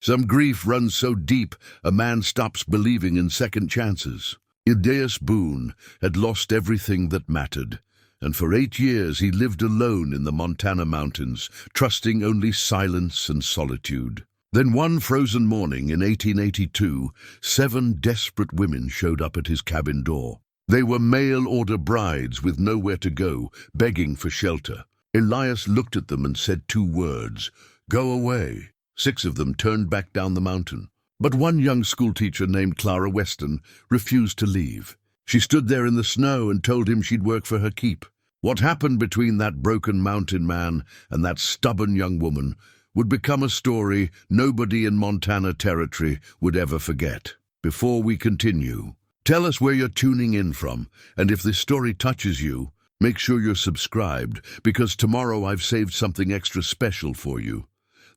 Some grief runs so deep a man stops believing in second chances. Elias Boone had lost everything that mattered, and for 8 years he lived alone in the Montana mountains, trusting only silence and solitude. Then one frozen morning in 1882, 7 desperate women showed up at his cabin door. They were mail-order brides with nowhere to go, begging for shelter. Elias looked at them and said 2 words, "Go away." 6 of them turned back down the mountain. But one young schoolteacher named Clara Weston refused to leave. She stood there in the snow and told him she'd work for her keep. What happened between that broken mountain man and that stubborn young woman would become a story nobody in Montana territory would ever forget. Before we continue, tell us where you're tuning in from, and if this story touches you, make sure you're subscribed, because tomorrow I've saved something extra special for you.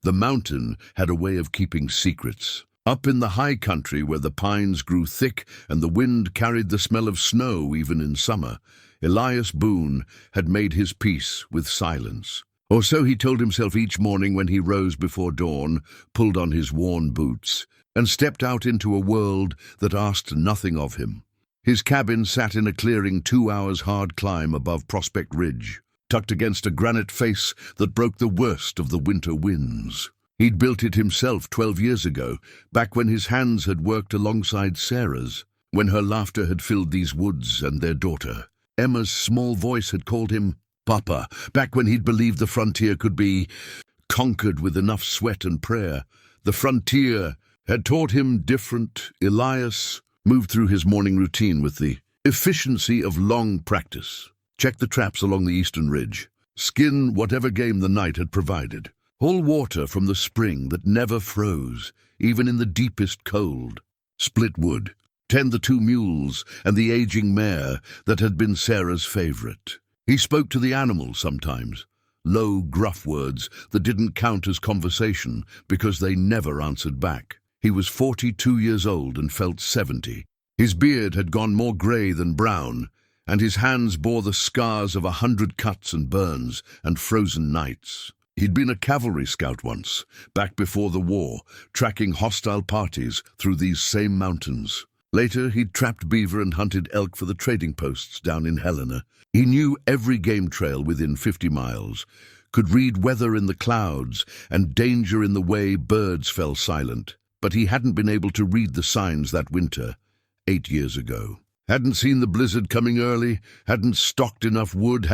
The mountain had a way of keeping secrets. Up in the high country where the pines grew thick and the wind carried the smell of snow even in summer, Elias Boone had made his peace with silence. Or so he told himself each morning when he rose before dawn, pulled on his worn boots, and stepped out into a world that asked nothing of him. His cabin sat in a clearing 2 hours' hard climb above Prospect Ridge, tucked against a granite face that broke the worst of the winter winds. He'd built it himself 12 years ago, back when his hands had worked alongside Sarah's, when her laughter had filled these woods and their daughter. Emma's small voice had called him Papa, back when he'd believed the frontier could be conquered with enough sweat and prayer. The frontier had taught him different. Elias moved through his morning routine with the efficiency of long practice. Check the traps along the eastern ridge. Skin whatever game the night had provided. Haul water from the spring that never froze, even in the deepest cold. Split wood. Tend the 2 mules and the aging mare that had been Sarah's favorite. He spoke to the animals sometimes. Low, gruff words that didn't count as conversation because they never answered back. He was 42 years old and felt 70. His beard had gone more grey than brown, and his hands bore the scars of 100 cuts and burns and frozen nights. He'd been a cavalry scout once, back before the war, tracking hostile parties through these same mountains. Later, he'd trapped beaver and hunted elk for the trading posts down in Helena. He knew every game trail within 50 miles, could read weather in the clouds and danger in the way birds fell silent. But he hadn't been able to read the signs that winter, 8 years ago. Hadn't seen the blizzard coming early, hadn't stocked enough wood,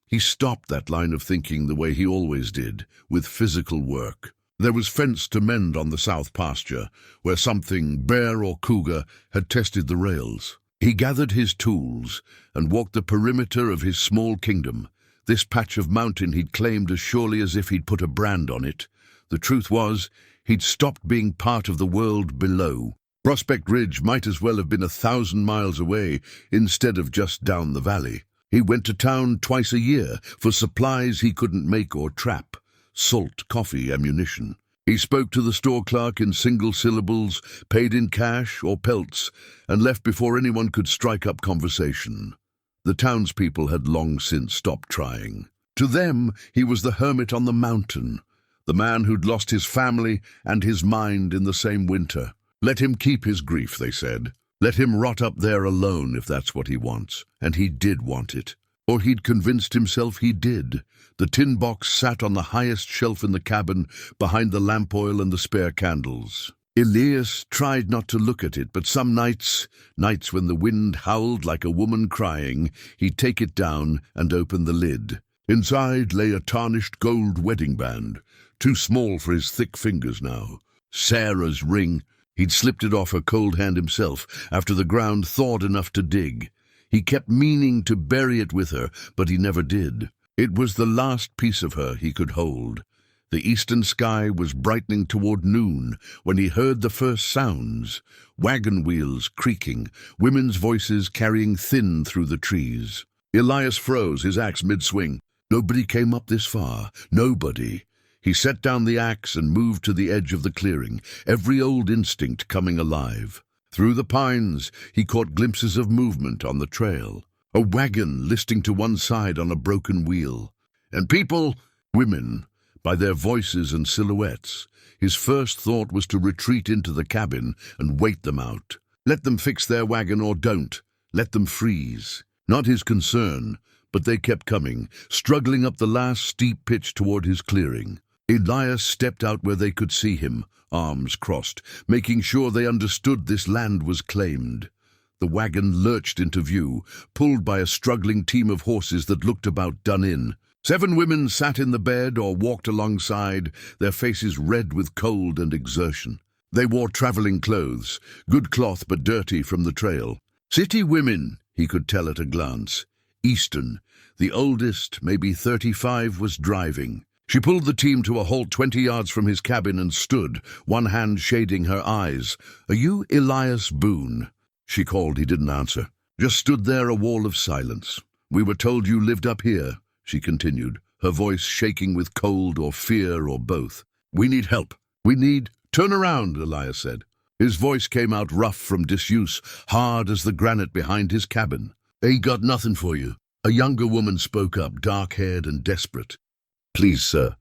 He stopped that line of thinking the way he always did, with physical work. There was fence to mend on the south pasture, where something, bear or cougar, had tested the rails. He gathered his tools and walked the perimeter of his small kingdom, this patch of mountain he'd claimed as surely as if he'd put a brand on it. The truth was, he'd stopped being part of the world below. Prospect Ridge might as well have been 1,000 miles away instead of just down the valley. He went to town twice a year for supplies he couldn't make or trap. Salt, coffee, ammunition. He spoke to the store clerk in single syllables, paid in cash or pelts, and left before anyone could strike up conversation. The townspeople had long since stopped trying. To them, he was the hermit on the mountain, the man who'd lost his family and his mind in the same winter. Let him keep his grief, they said. Let him rot up there alone if that's what he wants. And he did want it. Or he'd convinced himself he did. The tin box sat on the highest shelf in the cabin, behind the lamp oil and the spare candles. Elias tried not to look at it, but some nights when the wind howled like a woman crying, he'd take it down and open the lid. Inside lay a tarnished gold wedding band, too small for his thick fingers now. Sarah's ring. He'd slipped it off her cold hand himself after the ground thawed enough to dig. He kept meaning to bury it with her, but he never did. It was the last piece of her he could hold. The eastern sky was brightening toward noon when he heard the first sounds. Wagon wheels creaking, women's voices carrying thin through the trees. Elias froze, his axe mid-swing. Nobody came up this far. Nobody. He set down the axe and moved to the edge of the clearing, every old instinct coming alive. Through the pines, he caught glimpses of movement on the trail. A wagon listing to one side on a broken wheel. And people, women, by their voices and silhouettes. His first thought was to retreat into the cabin and wait them out. Let them fix their wagon or don't. Let them freeze. Not his concern, but they kept coming, struggling up the last steep pitch toward his clearing. Elias stepped out where they could see him, arms crossed, making sure they understood this land was claimed. The wagon lurched into view, pulled by a struggling team of horses that looked about done in. 7 women sat in the bed or walked alongside, their faces red with cold and exertion. They wore traveling clothes, good cloth but dirty from the trail. City women, he could tell at a glance. Eastern, the oldest, maybe 35, was driving. She pulled the team to a halt 20 yards from his cabin and stood, one hand shading her eyes. "Are you Elias Boone?" she called. He didn't answer. Just stood there, a wall of silence. "We were told you lived up here," she continued, her voice shaking with cold or fear or both. "We need help. Turn around," Elias said. His voice came out rough from disuse, hard as the granite behind his cabin. "Ain't got nothing for you." A younger woman spoke up, dark-haired and desperate. "Please, sir.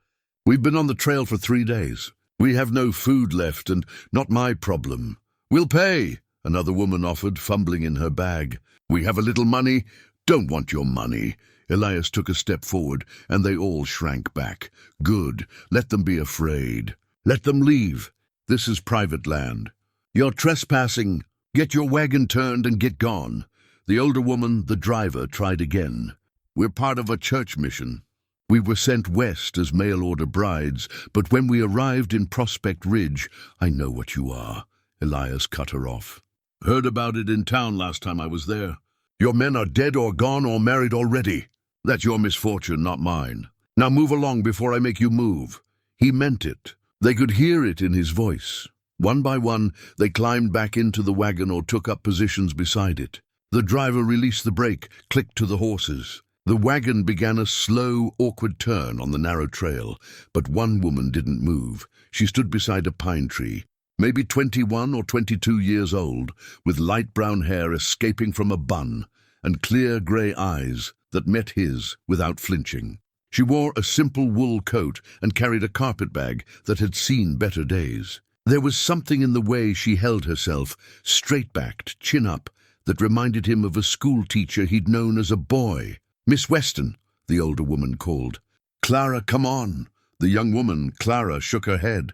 We've been on the trail for 3 days. We have no food left, and not my problem." "We'll pay," another woman offered, fumbling in her bag. "We have a little money." "Don't want your money." Elias took a step forward, and they all shrank back. "Good. Let them be afraid. Let them leave. This is private land. You're trespassing. Get your wagon turned and get gone." The older woman, the driver, tried again. "We're part of a church mission. We were sent west as mail-order brides, but when we arrived in Prospect Ridge—" "I know what you are," Elias cut her off. "Heard about it in town last time I was there. Your men are dead or gone or married already. That's your misfortune, not mine. Now move along before I make you move." He meant it. They could hear it in his voice. One by one, they climbed back into the wagon or took up positions beside it. The driver released the brake, clicked to the horses. The wagon began a slow, awkward turn on the narrow trail, but one woman didn't move. She stood beside a pine tree, maybe 21 or 22 years old, with light brown hair escaping from a bun, and clear grey eyes that met his without flinching. She wore a simple wool coat and carried a carpet bag that had seen better days. There was something in the way she held herself, straight-backed, chin up, that reminded him of a schoolteacher he'd known as a boy. "Miss Weston," the older woman called. "Clara, come on." The young woman, Clara, shook her head.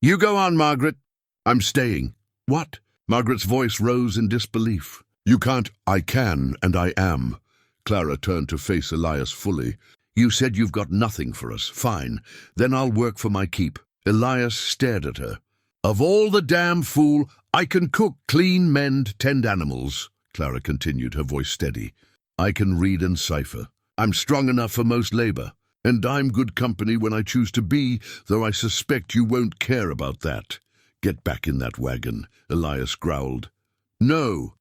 "You go on, Margaret." "I'm staying." "What?" Margaret's voice rose in disbelief. "You can't." "I can, and I am." Clara turned to face Elias fully. "You said you've got nothing for us. Fine. Then I'll work for my keep." Elias stared at her. "Of all the damn fool, I can cook, clean, mend, tend animals," Clara continued, her voice steady. "I can read and cipher. I'm strong enough for most labor. And I'm good company when I choose to be, though I suspect you won't care about that." "Get back in that wagon," Elias growled. "No."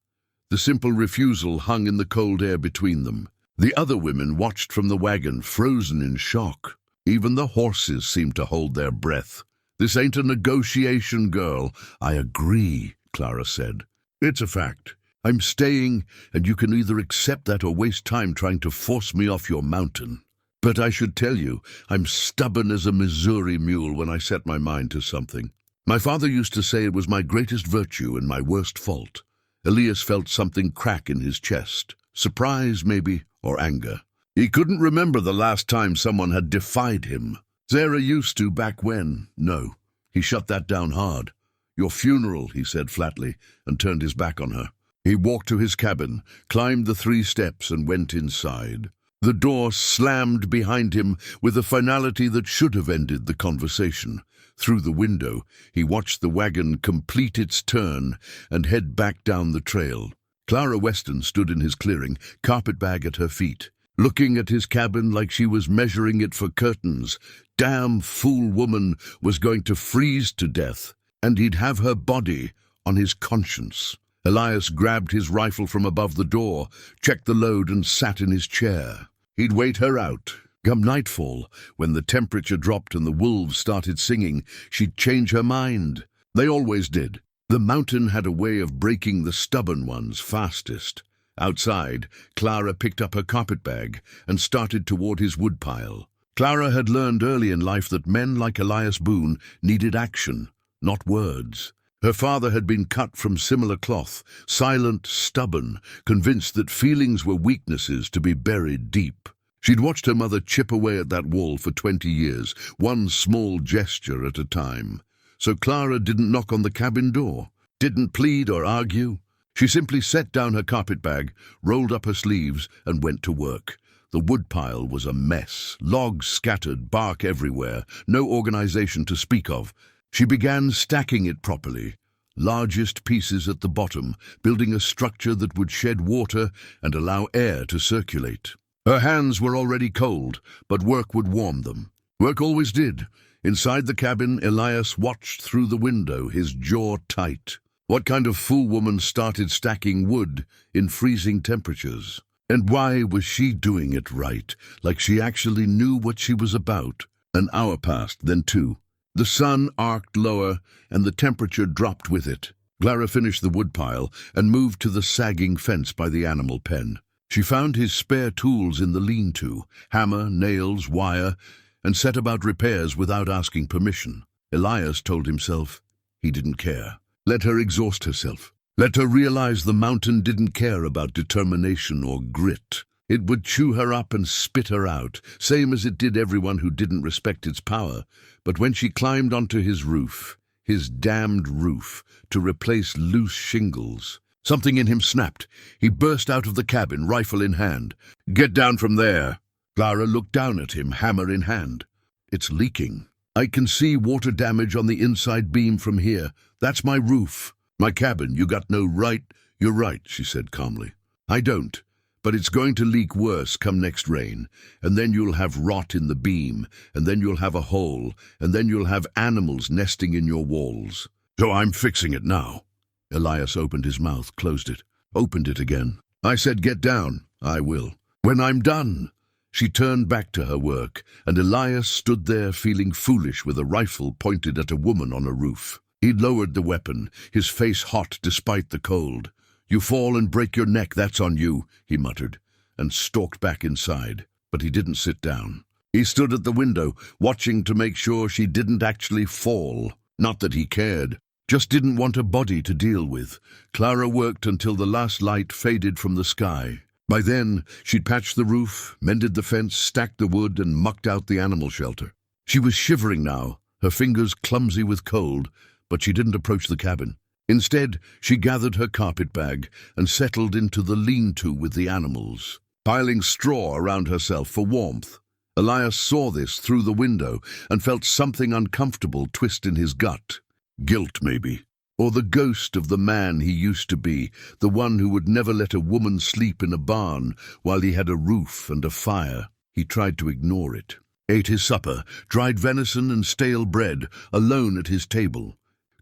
The simple refusal hung in the cold air between them. The other women watched from the wagon, frozen in shock. Even the horses seemed to hold their breath. "This ain't a negotiation, girl." "I agree," Clara said. "It's a fact. I'm staying, and you can either accept that or waste time trying to force me off your mountain. But I should tell you, I'm stubborn as a Missouri mule when I set my mind to something. My father used to say it was my greatest virtue and my worst fault." Elias felt something crack in his chest. Surprise, maybe, or anger. He couldn't remember the last time someone had defied him. Sarah used to back when. No, he shut that down hard. "Your funeral," he said flatly, and turned his back on her. He walked to his cabin, climbed the 3 steps, and went inside. The door slammed behind him with a finality that should have ended the conversation. Through the window, he watched the wagon complete its turn and head back down the trail. Clara Weston stood in his clearing, carpetbag at her feet, looking at his cabin like she was measuring it for curtains. Damn fool woman was going to freeze to death, and he'd have her body on his conscience. Elias grabbed his rifle from above the door, checked the load, and sat in his chair. He'd wait her out. Come nightfall, when the temperature dropped and the wolves started singing, she'd change her mind. They always did. The mountain had a way of breaking the stubborn ones fastest. Outside, Clara picked up her carpetbag and started toward his woodpile. Clara had learned early in life that men like Elias Boone needed action, not words. Her father had been cut from similar cloth, silent, stubborn, convinced that feelings were weaknesses to be buried deep. She'd watched her mother chip away at that wall for 20 years, one small gesture at a time. So Clara didn't knock on the cabin door, didn't plead or argue. She simply set down her carpetbag, rolled up her sleeves, and went to work. The woodpile was a mess, logs scattered, bark everywhere, no organization to speak of. She began stacking it properly, largest pieces at the bottom, building a structure that would shed water and allow air to circulate. Her hands were already cold, but work would warm them. Work always did. Inside the cabin, Elias watched through the window, his jaw tight. What kind of fool woman started stacking wood in freezing temperatures? And why was she doing it right, like she actually knew what she was about? An hour passed, then two. The sun arced lower, and the temperature dropped with it. Clara finished the woodpile and moved to the sagging fence by the animal pen. She found his spare tools in the lean-to, hammer, nails, wire, and set about repairs without asking permission. Elias told himself he didn't care. Let her exhaust herself. Let her realize the mountain didn't care about determination or grit. It would chew her up and spit her out, same as it did everyone who didn't respect its power. But when she climbed onto his roof, his damned roof, to replace loose shingles, something in him snapped. He burst out of the cabin, rifle in hand. "Get down from there!" Clara looked down at him, hammer in hand. "It's leaking. I can see water damage on the inside beam from here. That's my roof. My cabin. You got no right." "You're right," she said calmly. "I don't. But it's going to leak worse come next rain, and then you'll have rot in the beam, and then you'll have a hole, and then you'll have animals nesting in your walls. So I'm fixing it now." Elias opened his mouth, closed it, opened it again. "I said get down." "I will. When I'm done." She turned back to her work, and Elias stood there feeling foolish with a rifle pointed at a woman on a roof. He lowered the weapon, his face hot despite the cold. "You fall and break your neck, that's on you," he muttered, and stalked back inside. But he didn't sit down. He stood at the window, watching to make sure she didn't actually fall. Not that he cared, just didn't want a body to deal with. Clara worked until the last light faded from the sky. By then, she'd patched the roof, mended the fence, stacked the wood, and mucked out the animal shelter. She was shivering now, her fingers clumsy with cold, but she didn't approach the cabin. Instead, she gathered her carpetbag and settled into the lean-to with the animals, piling straw around herself for warmth. Elias saw this through the window and felt something uncomfortable twist in his gut. Guilt, maybe. Or the ghost of the man he used to be, the one who would never let a woman sleep in a barn while he had a roof and a fire. He tried to ignore it. Ate his supper, dried venison and stale bread, alone at his table.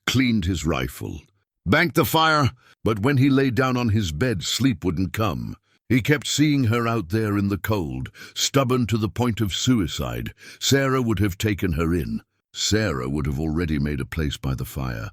Cleaned his rifle. Banked the fire, but when he lay down on his bed, sleep wouldn't come. He kept seeing her out there in the cold, stubborn to the point of suicide. Sarah would have taken her in. Sarah would have already made a place by the fire.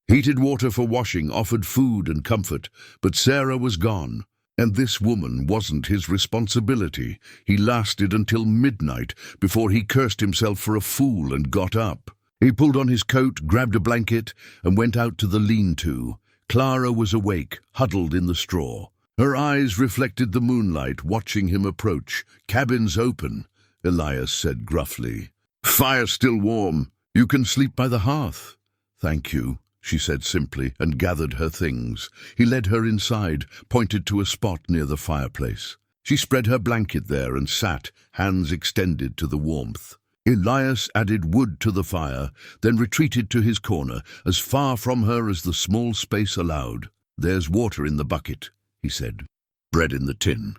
Heated water for washing, offered food and comfort, but Sarah was gone. And this woman wasn't his responsibility. He lasted until midnight before he cursed himself for a fool and got up. He pulled on his coat, grabbed a blanket, and went out to the lean-to. Clara was awake, huddled in the straw. Her eyes reflected the moonlight, watching him approach. "Cabin's open," Elias said gruffly. "Fire's still warm. You can sleep by the hearth." "Thank you," she said simply, and gathered her things. He led her inside, pointed to a spot near the fireplace. She spread her blanket there and sat, hands extended to the warmth. Elias added wood to the fire, then retreated to his corner, as far from her as the small space allowed. "There's water in the bucket," he said. "Bread in the tin."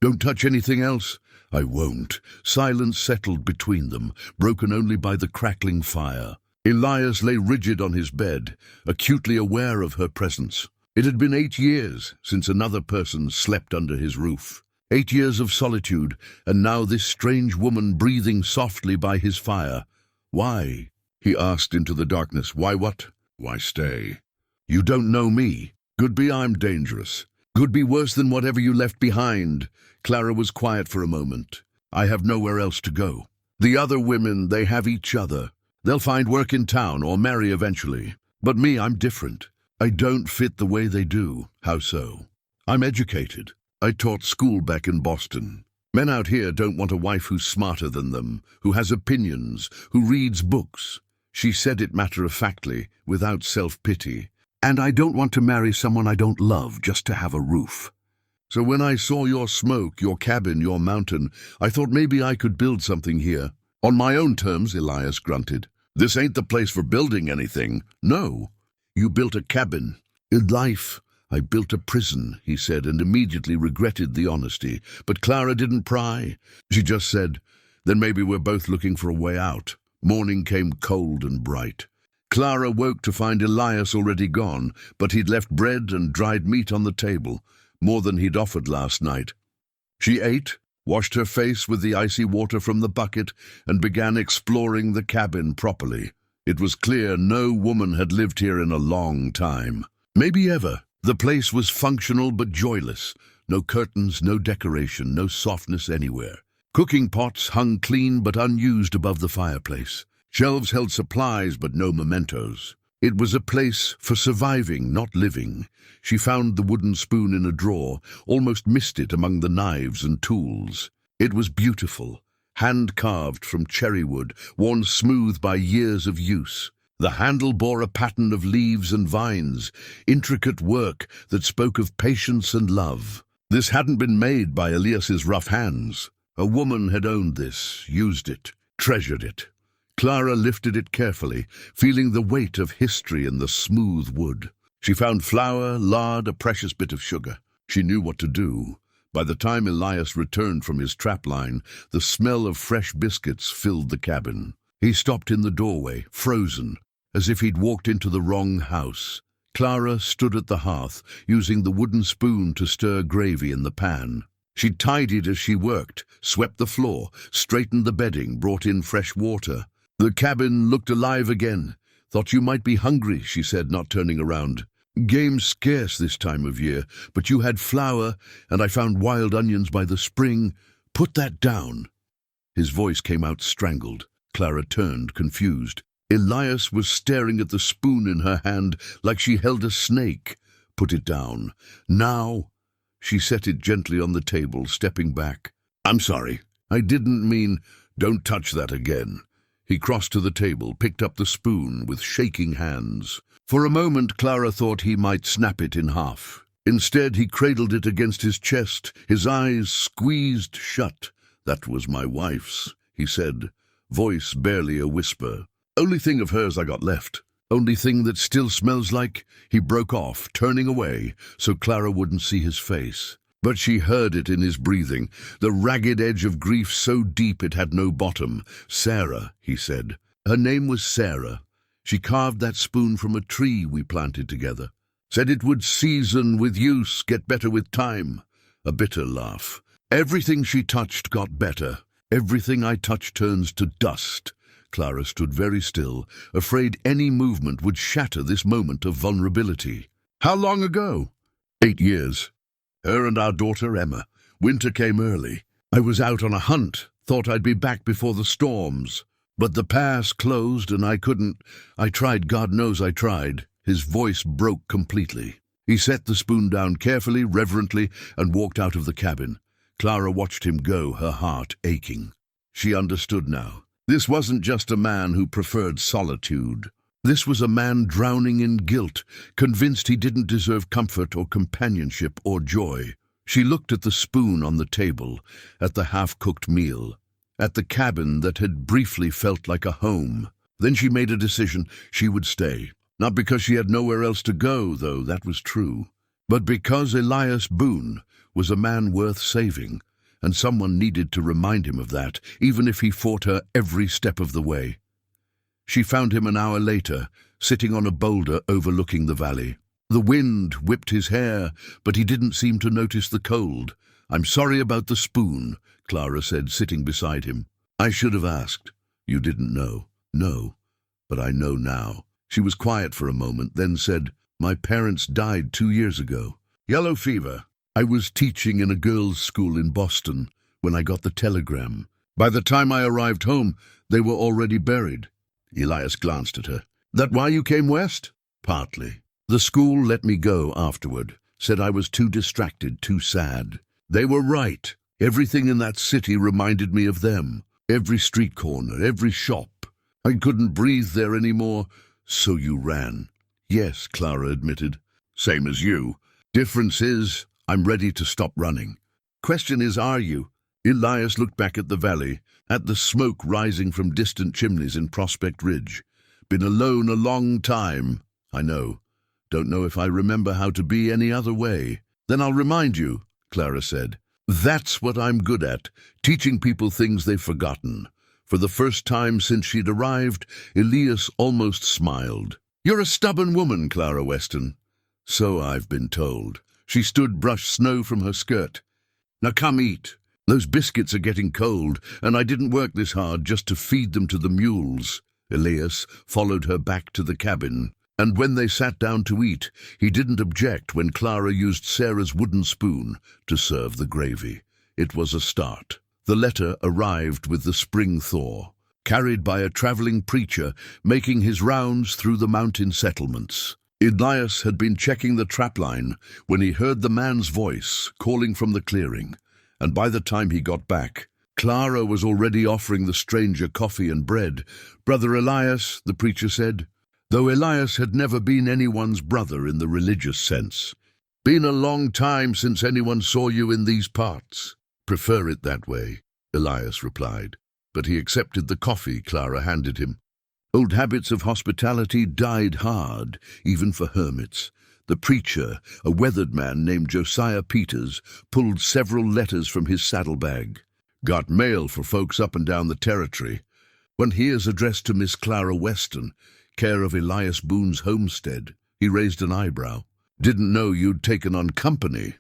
"Don't touch anything else." "I won't." Silence settled between them, broken only by the crackling fire. Elias lay rigid on his bed, acutely aware of her presence. It had been 8 years since another person slept under his roof. 8 years of solitude, and now this strange woman breathing softly by his fire. "Why?" he asked into the darkness. "Why what?" "Why stay?" "You don't know me. Could be I'm dangerous. Could be worse than whatever you left behind." Clara was quiet for a moment. "I have nowhere else to go." The other women, they have each other. They'll find work in town or marry eventually. But me, I'm different. I don't fit the way they do. How so? I'm educated. I taught school back in Boston. Men out here don't want a wife who's smarter than them, who has opinions, who reads books. She said it matter-of-factly, without self-pity. And I don't want to marry someone I don't love just to have a roof. So when I saw your smoke, your cabin, your mountain, I thought maybe I could build something here. On my own terms, Elias grunted. This ain't the place for building anything. No. You built a cabin. In life, I built a prison, he said, and immediately regretted the honesty. But Clara didn't pry. She just said, then maybe we're both looking for a way out. Morning came cold and bright. Clara woke to find Elias already gone, but he'd left bread and dried meat on the table, more than he'd offered last night. She ate, washed her face with the icy water from the bucket, and began exploring the cabin properly. It was clear no woman had lived here in a long time. Maybe ever. The place was functional but joyless. No curtains, no decoration, no softness anywhere. Cooking pots hung clean but unused above the fireplace. Shelves held supplies but no mementos. It was a place for surviving, not living. She found the wooden spoon in a drawer, almost missed it among the knives and tools. It was beautiful, hand-carved from cherry wood, worn smooth by years of use. The handle bore a pattern of leaves and vines, intricate work that spoke of patience and love. This hadn't been made by Elias's rough hands. A woman had owned this, used it, treasured it. Clara lifted it carefully, feeling the weight of history in the smooth wood. She found flour, lard, a precious bit of sugar. She knew what to do. By the time Elias returned from his trapline, the smell of fresh biscuits filled the cabin. He stopped in the doorway, frozen, as if he'd walked into the wrong house. Clara stood at the hearth, using the wooden spoon to stir gravy in the pan. She tidied as she worked, swept the floor, straightened the bedding, brought in fresh water. The cabin looked alive again. Thought you might be hungry, she said, not turning around. Game's scarce this time of year, but you had flour, and I found wild onions by the spring. Put that down. His voice came out strangled. Clara turned, confused. Elias was staring at the spoon in her hand like she held a snake. Put it down. Now. She set it gently on the table, stepping back. I'm sorry. I didn't mean, don't touch that again. He crossed to the table, picked up the spoon with shaking hands. For a moment, Clara thought he might snap it in half. Instead, he cradled it against his chest, his eyes squeezed shut. That was my wife's, he said, voice barely a whisper. Only thing of hers I got left. Only thing that still smells like... He broke off, turning away, so Clara wouldn't see his face. But she heard it in his breathing, the ragged edge of grief so deep it had no bottom. Sarah, he said. Her name was Sarah. She carved that spoon from a tree we planted together. Said it would season with use, get better with time. A bitter laugh. Everything she touched got better. Everything I touch turns to dust. Clara stood very still, afraid any movement would shatter this moment of vulnerability. How long ago? 8 years. Her and our daughter, Emma. Winter came early. I was out on a hunt, thought I'd be back before the storms. But the pass closed and I couldn't. I tried, God knows I tried. His voice broke completely. He set the spoon down carefully, reverently, and walked out of the cabin. Clara watched him go, her heart aching. She understood now. This wasn't just a man who preferred solitude. This was a man drowning in guilt, convinced he didn't deserve comfort or companionship or joy. She looked at the spoon on the table, at the half-cooked meal, at the cabin that had briefly felt like a home. Then she made a decision she would stay. Not because she had nowhere else to go, though that was true, but because Elias Boone was a man worth saving, and someone needed to remind him of that, even if he fought her every step of the way. She found him an hour later, sitting on a boulder overlooking the valley. The wind whipped his hair, but he didn't seem to notice the cold. I'm sorry about the spoon, Clara said, sitting beside him. I should have asked. You didn't know. No, but I know now. She was quiet for a moment, then said, My parents died 2 years ago. Yellow fever. I was teaching in a girls' school in Boston when I got the telegram. By the time I arrived home, they were already buried. Elias glanced at her. That why you came west? Partly. The school let me go afterward, said I was too distracted, too sad. They were right. Everything in that city reminded me of them. Every street corner, every shop. I couldn't breathe there anymore, so you ran. Yes, Clara admitted. Same as you. Difference is, I'm ready to stop running. Question is, are you? Elias looked back at the valley, at the smoke rising from distant chimneys in Prospect Ridge. Been alone a long time. I know. Don't know if I remember how to be any other way. Then I'll remind you, Clara said. That's what I'm good at, teaching people things they've forgotten. For the first time since she'd arrived, Elias almost smiled. You're a stubborn woman, Clara Weston. So I've been told. She stood, brushed snow from her skirt. Now come eat. Those biscuits are getting cold, and I didn't work this hard just to feed them to the mules. Elias followed her back to the cabin, and when they sat down to eat, he didn't object when Clara used Sarah's wooden spoon to serve the gravy. It was a start. The letter arrived with the spring thaw, carried by a traveling preacher making his rounds through the mountain settlements. Elias had been checking the trapline when he heard the man's voice calling from the clearing, and by the time he got back, Clara was already offering the stranger coffee and bread. Brother Elias, the preacher said, though Elias had never been anyone's brother in the religious sense. Been a long time since anyone saw you in these parts. Prefer it that way, Elias replied, but he accepted the coffee Clara handed him. Old habits of hospitality died hard, even for hermits. The preacher, a weathered man named Josiah Peters, pulled several letters from his saddlebag. Got mail for folks up and down the territory. One here's addressed to Miss Clara Weston, care of Elias Boone's homestead. He raised an eyebrow. Didn't know you'd taken on company.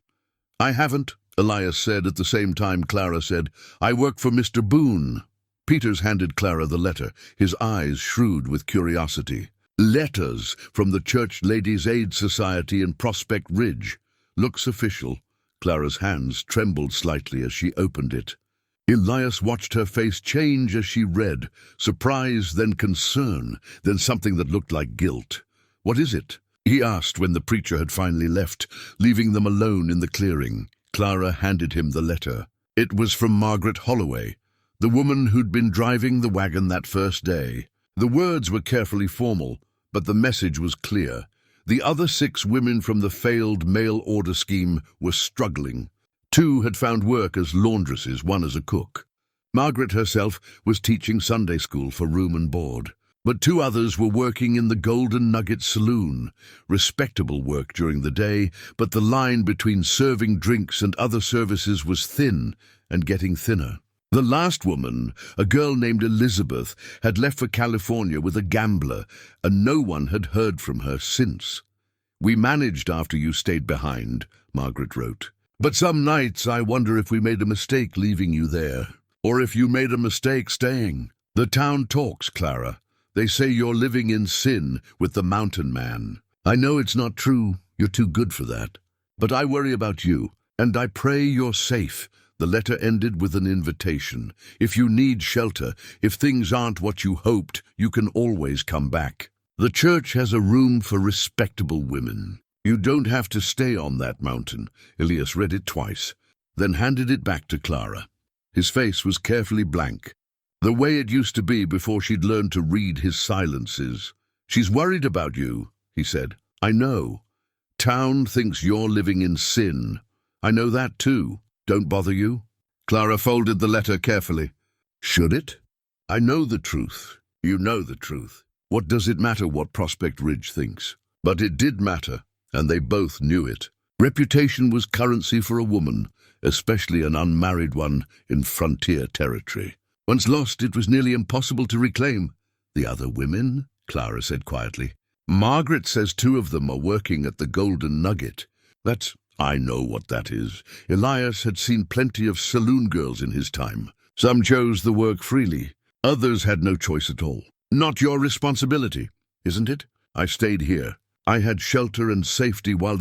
I haven't, Elias said at the same time Clara said, I work for Mr. Boone. Peters handed Clara the letter, his eyes shrewd with curiosity. Letters from the Church Ladies' Aid Society in Prospect Ridge. Looks official. Clara's hands trembled slightly as she opened it. Elias watched her face change as she read, surprise, then concern, then something that looked like guilt. What is it? He asked when the preacher had finally left, leaving them alone in the clearing. Clara handed him the letter. It was from Margaret Holloway, the woman who'd been driving the wagon that first day. The words were carefully formal, but the message was clear. The other 6 women from the failed mail order scheme were struggling. 2 had found work as laundresses, 1 as a cook. Margaret herself was teaching Sunday school for room and board. But 2 others were working in the Golden Nugget Saloon. Respectable work during the day, but the line between serving drinks and other services was thin and getting thinner. The last woman, a girl named Elizabeth, had left for California with a gambler, and no one had heard from her since. We managed after you stayed behind, Margaret wrote. But some nights I wonder if we made a mistake leaving you there, or if you made a mistake staying. The town talks, Clara. They say you're living in sin with the mountain man. I know it's not true, you're too good for that. But I worry about you, and I pray you're safe. The letter ended with an invitation. If you need shelter, if things aren't what you hoped, you can always come back. The church has a room for respectable women. You don't have to stay on that mountain. Elias read it twice, then handed it back to Clara. His face was carefully blank, the way it used to be before she'd learned to read his silences. She's worried about you, he said. I know. Town thinks you're living in sin. I know that too. Don't bother you? Clara folded the letter carefully. Should it? I know the truth. You know the truth. What does it matter what Prospect Ridge thinks? But it did matter, and they both knew it. Reputation was currency for a woman, especially an unmarried one in frontier territory. Once lost, it was nearly impossible to reclaim. The other women? Clara said quietly. Margaret says 2 of them are working at the Golden Nugget. I know what that is. Elias had seen plenty of saloon girls in his time. Some chose the work freely. Others had no choice at all. Not your responsibility, isn't it? I stayed here. I had shelter and safety while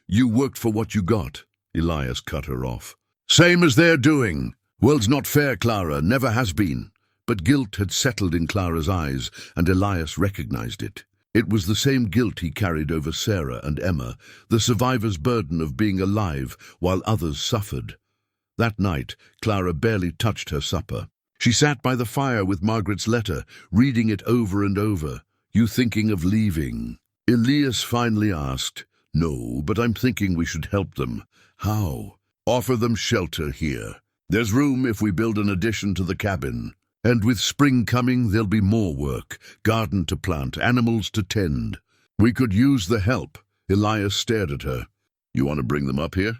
you worked for what you got. Elias cut her off. Same as they're doing. "World's not fair, Clara, never has been." But guilt had settled in Clara's eyes, and Elias recognized it. It was the same guilt he carried over Sarah and Emma, the survivor's burden of being alive while others suffered. That night, Clara barely touched her supper. She sat by the fire with Margaret's letter, reading it over and over. "You thinking of leaving?" Elias finally asked. "No, but I'm thinking we should help them." "How?" "Offer them shelter here. There's room if we build an addition to the cabin. And with spring coming, there'll be more work, garden to plant, animals to tend. We could use the help." Elias stared at her. "You want to bring them up here?"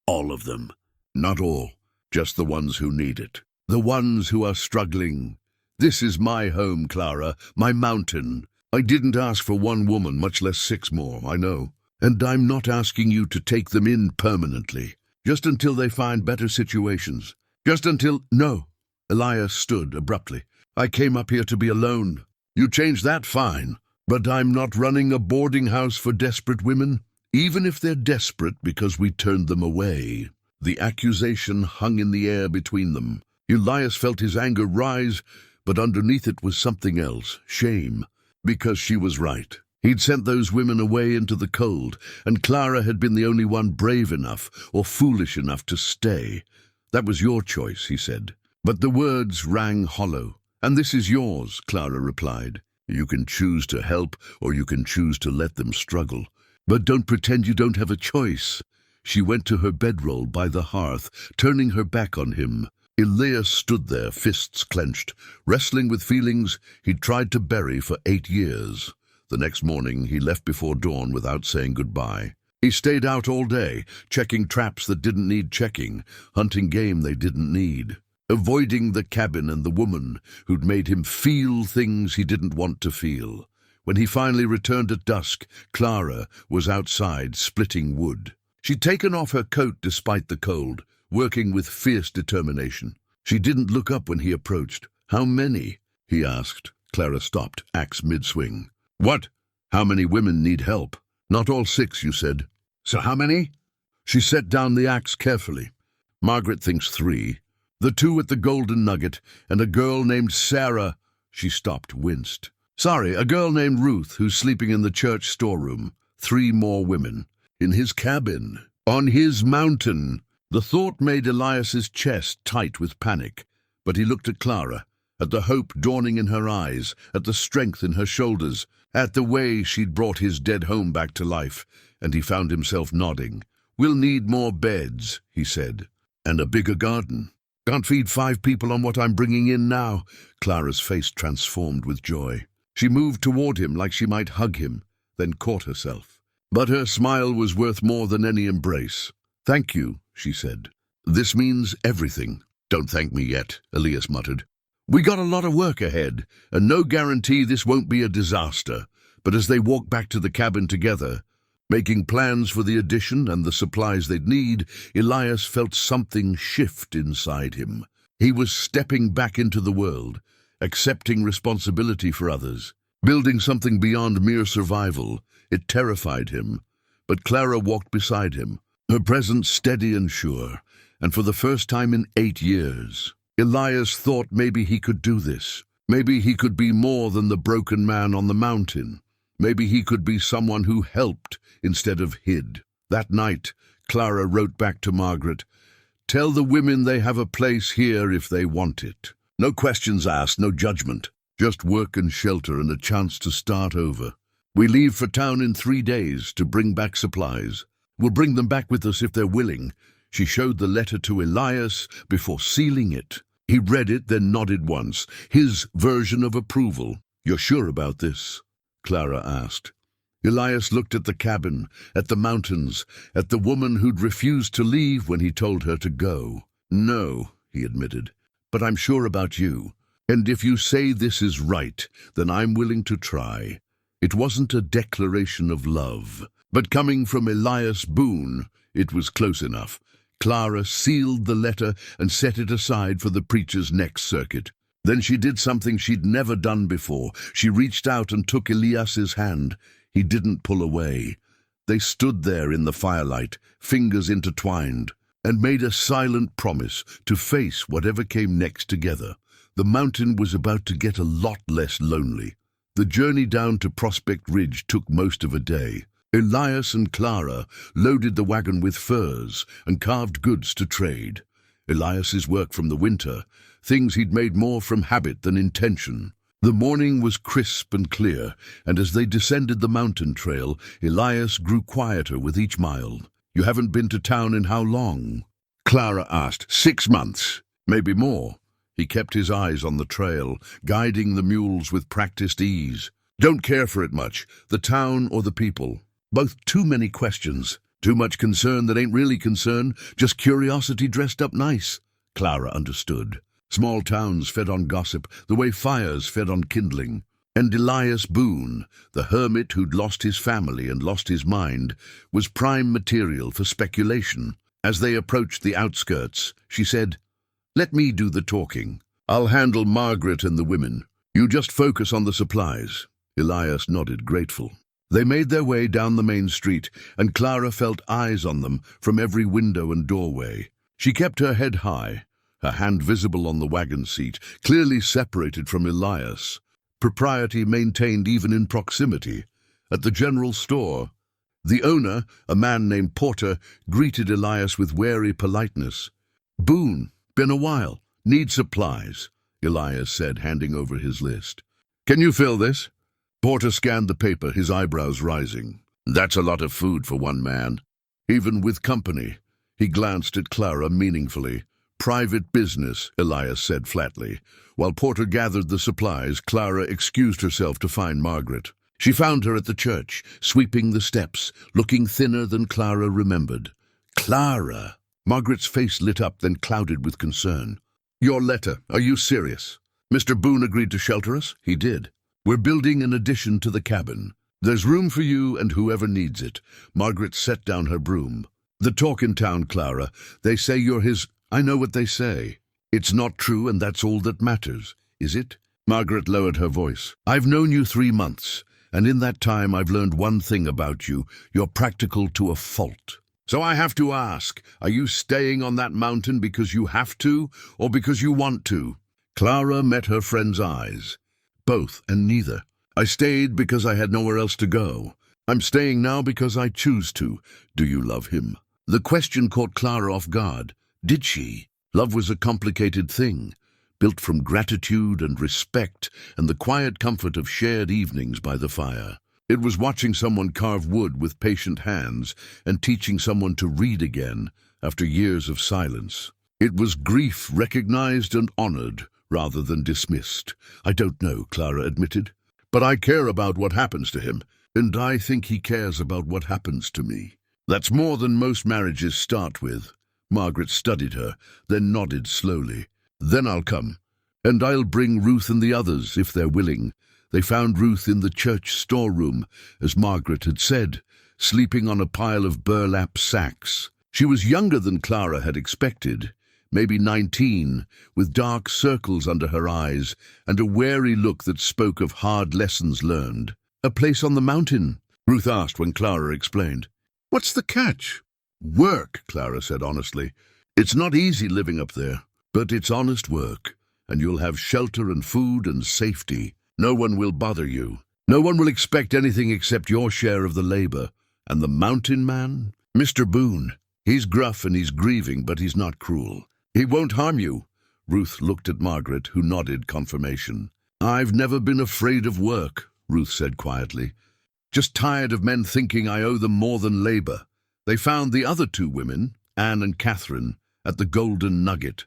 "All of them." "Not all, just the ones who need it. The ones who are struggling. This is my home, Clara, my mountain. I didn't ask for one woman, much less 6 more, I know. And I'm not asking you to take them in permanently, just until they find better situations. Just until—" "No." Elias stood abruptly. "I came up here to be alone." "You changed that, fine. But I'm not running a boarding house for desperate women, even if they're desperate because we turned them away." The accusation hung in the air between them. Elias felt his anger rise, but underneath it was something else, shame, because she was right. He'd sent those women away into the cold, and Clara had been the only one brave enough or foolish enough to stay. "That was your choice," he said. But the words rang hollow. "And this is yours," Clara replied. "You can choose to help, or you can choose to let them struggle. But don't pretend you don't have a choice." She went to her bedroll by the hearth, turning her back on him. Elias stood there, fists clenched, wrestling with feelings he'd tried to bury for 8 years. The next morning, he left before dawn without saying goodbye. He stayed out all day, checking traps that didn't need checking, hunting game they didn't need, avoiding the cabin and the woman who'd made him feel things he didn't want to feel. When he finally returned at dusk, Clara was outside, splitting wood. She'd taken off her coat despite the cold, working with fierce determination. She didn't look up when he approached. "How many?" he asked. Clara stopped, axe mid-swing. "What? How many women need help?" "Not all 6, you said." "So how many?" She set down the axe carefully. "Margaret thinks 3. The 2 at the Golden Nugget, and a girl named Sarah." She stopped, winced. "Sorry, a girl named Ruth who's sleeping in the church storeroom. 3 more women. In his cabin. On his mountain." The thought made Elias's chest tight with panic, but he looked at Clara, at the hope dawning in her eyes, at the strength in her shoulders, at the way she'd brought his dead home back to life, and he found himself nodding. "We'll need more beds," he said, "and a bigger garden. Can't feed 5 people on what I'm bringing in now." Clara's face transformed with joy. She moved toward him like she might hug him, then caught herself. But her smile was worth more than any embrace. "Thank you," she said. "This means everything." "Don't thank me yet," Elias muttered. "We got a lot of work ahead, and no guarantee this won't be a disaster." But as they walked back to the cabin together, making plans for the addition and the supplies they'd need, Elias felt something shift inside him. He was stepping back into the world, accepting responsibility for others, building something beyond mere survival. It terrified him. But Clara walked beside him, her presence steady and sure, and for the first time in 8 years. Elias thought maybe he could do this. Maybe he could be more than the broken man on the mountain. Maybe he could be someone who helped instead of hid. That night, Clara wrote back to Margaret, "Tell the women they have a place here if they want it. No questions asked, no judgment. Just work and shelter and a chance to start over. We leave for town in 3 days to bring back supplies. We'll bring them back with us if they're willing." She showed the letter to Elias before sealing it. He read it, then nodded once, his version of approval. "You're sure about this?" Clara asked. Elias looked at the cabin, at the mountains, at the woman who'd refused to leave when he told her to go. "No," he admitted, "but I'm sure about you. And if you say this is right, then I'm willing to try." It wasn't a declaration of love, but coming from Elias Boone, it was close enough. Clara sealed the letter and set it aside for the preacher's next circuit. Then she did something she'd never done before. She reached out and took Elias's hand. He didn't pull away. They stood there in the firelight, fingers intertwined. and made a silent promise to face whatever came next together. The mountain was about to get a lot less lonely. The journey down to Prospect Ridge took most of a day. Elias and Clara loaded the wagon with furs and carved goods to trade. Elias's work from the winter, things he'd made more from habit than intention. The morning was crisp and clear, and as they descended the mountain trail, Elias grew quieter with each mile. "You haven't been to town in how long?" Clara asked. 6 months, maybe more. He kept his eyes on the trail, guiding the mules with practiced ease. "Don't care for it much, the town or the people. Both too many questions. Too much concern that ain't really concern, just curiosity dressed up nice." Clara understood. Small towns fed on gossip, the way fires fed on kindling. And Elias Boone, the hermit who'd lost his family and lost his mind, was prime material for speculation. As they approached the outskirts, she said, "Let me do the talking. I'll handle Margaret and the women. You just focus on the supplies." Elias nodded, grateful. They made their way down the main street, and Clara felt eyes on them from every window and doorway. She kept her head high, her hand visible on the wagon seat, clearly separated from Elias. Propriety maintained even in proximity. At the general store, the owner, a man named Porter, greeted Elias with wary politeness. "Boone, been a while. Need supplies," Elias said, handing over his list. "Can you fill this?" Porter scanned the paper, his eyebrows rising. "That's a lot of food for one man, even with company." He glanced at Clara meaningfully. "Private business," Elias said flatly. While Porter gathered the supplies, Clara excused herself to find Margaret. She found her at the church, sweeping the steps, looking thinner than Clara remembered. "Clara!" Margaret's face lit up, then clouded with concern. "Your letter, are you serious? Mr. Boone agreed to shelter us?" "He did. We're building an addition to the cabin. There's room for you and whoever needs it." Margaret set down her broom. "The talk in town, Clara. They say you're his—" "I know what they say. It's not true, and that's all that matters. Is it?" Margaret lowered her voice. "I've known you 3 months, and in that time I've learned one thing about you. You're practical to a fault. So I have to ask, are you staying on that mountain because you have to, or because you want to?" Clara met her friend's eyes. "Both and neither. I stayed because I had nowhere else to go. I'm staying now because I choose to. Do you love him?" The question caught Clara off guard. Did she? Love was a complicated thing, built from gratitude and respect and the quiet comfort of shared evenings by the fire. It was watching someone carve wood with patient hands and teaching someone to read again after years of silence. It was grief recognized and honored rather than dismissed. "I don't know," Clara admitted. "But I care about what happens to him, and I think he cares about what happens to me. That's more than most marriages start with." Margaret studied her, then nodded slowly. "Then I'll come, and I'll bring Ruth and the others if they're willing." They found Ruth in the church storeroom, as Margaret had said, sleeping on a pile of burlap sacks. She was younger than Clara had expected, maybe 19, with dark circles under her eyes and a wary look that spoke of hard lessons learned. "A place on the mountain?" Ruth asked when Clara explained. "What's the catch?" "Work," Clara said honestly. "It's not easy living up there, but it's honest work, and you'll have shelter and food and safety. No one will bother you. No one will expect anything except your share of the labor. And the mountain man? Mr. Boone. He's gruff and he's grieving, but he's not cruel. He won't harm you." Ruth looked at Margaret, who nodded confirmation. "I've never been afraid of work," Ruth said quietly. "Just tired of men thinking I owe them more than labor." They found the other 2 women, Anne and Catherine, at the Golden Nugget.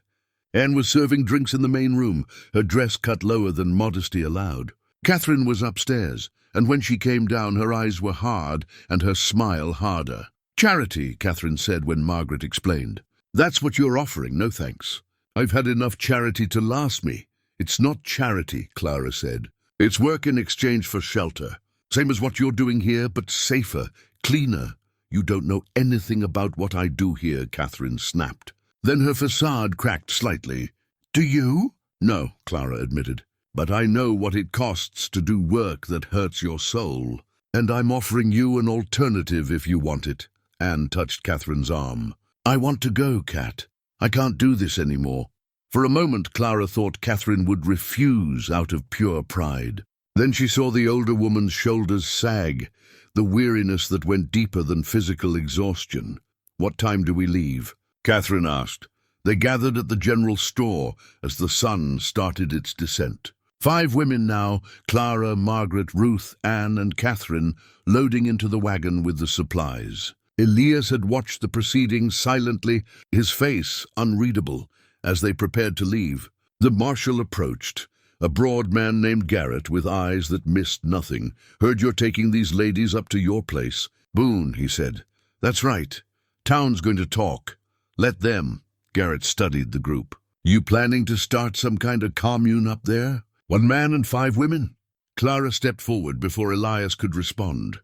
Anne was serving drinks in the main room, her dress cut lower than modesty allowed. Catherine was upstairs, and when she came down her eyes were hard and her smile harder. "Charity," Catherine said when Margaret explained. "That's what you're offering, no thanks. I've had enough charity to last me." "It's not charity," Clara said. "It's work in exchange for shelter. Same as what you're doing here, but safer, cleaner." "You don't know anything about what I do here," Catherine snapped. Then her facade cracked slightly. "Do you?" "No," Clara admitted. "But I know what it costs to do work that hurts your soul. And I'm offering you an alternative if you want it." Anne touched Catherine's arm. "I want to go, Cat. I can't do this anymore." For a moment, Clara thought Catherine would refuse out of pure pride. Then she saw the older woman's shoulders sag, the weariness that went deeper than physical exhaustion. "What time do we leave?" Catherine asked. They gathered at the general store as the sun started its descent. 5 women now, Clara, Margaret, Ruth, Anne, and Catherine, loading into the wagon with the supplies. Elias had watched the proceedings silently, his face unreadable, as they prepared to leave. The marshal approached, a broad man named Garrett with eyes that missed nothing. "Heard you're taking these ladies up to your place." "Boone," he said. "That's right. Town's going to talk. Let them." Garrett studied the group. "You planning to start some kind of commune up there? 1 man and 5 women?" Clara stepped forward before Elias could respond.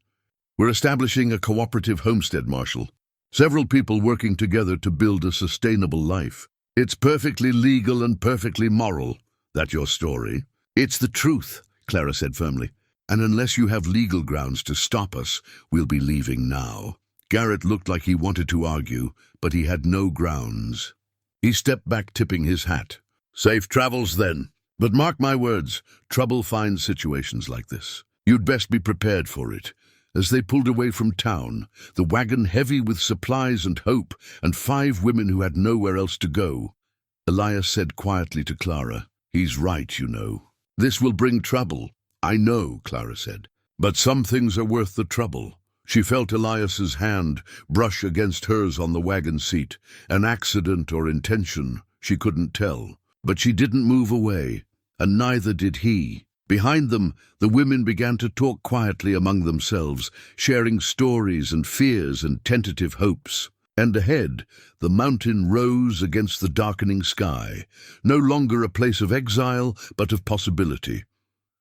"We're establishing a cooperative homestead, Marshal. Several people working together to build a sustainable life. It's perfectly legal and perfectly moral. That your story?" "It's the truth," Clara said firmly. "And unless you have legal grounds to stop us, we'll be leaving now." Garrett looked like he wanted to argue, but he had no grounds. He stepped back, tipping his hat. "Safe travels, then. But mark my words, trouble finds situations like this. You'd best be prepared for it." As they pulled away from town, the wagon heavy with supplies and hope, and 5 women who had nowhere else to go, Elias said quietly to Clara, "He's right, you know. This will bring trouble." "I know," Clara said, "but some things are worth the trouble." She felt Elias's hand brush against hers on the wagon seat. An accident or intention, she couldn't tell. But she didn't move away, and neither did he. Behind them, the women began to talk quietly among themselves, sharing stories and fears and tentative hopes. And ahead, the mountain rose against the darkening sky, no longer a place of exile, but of possibility.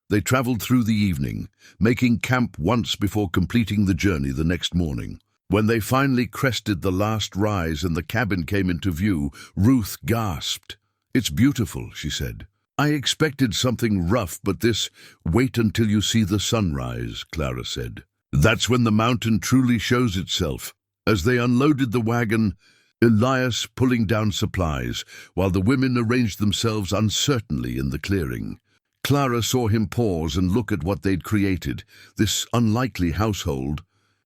They traveled through the evening, making camp once before completing the journey the next morning. When they finally crested the last rise and the cabin came into view, Ruth gasped. "It's beautiful," she said. "I expected something rough, but this—" "Wait until you see the sunrise," Clara said. "That's when the mountain truly shows itself." As they unloaded the wagon, Elias pulling down supplies, while the women arranged themselves uncertainly in the clearing. Clara saw him pause and look at what they'd created, this unlikely household,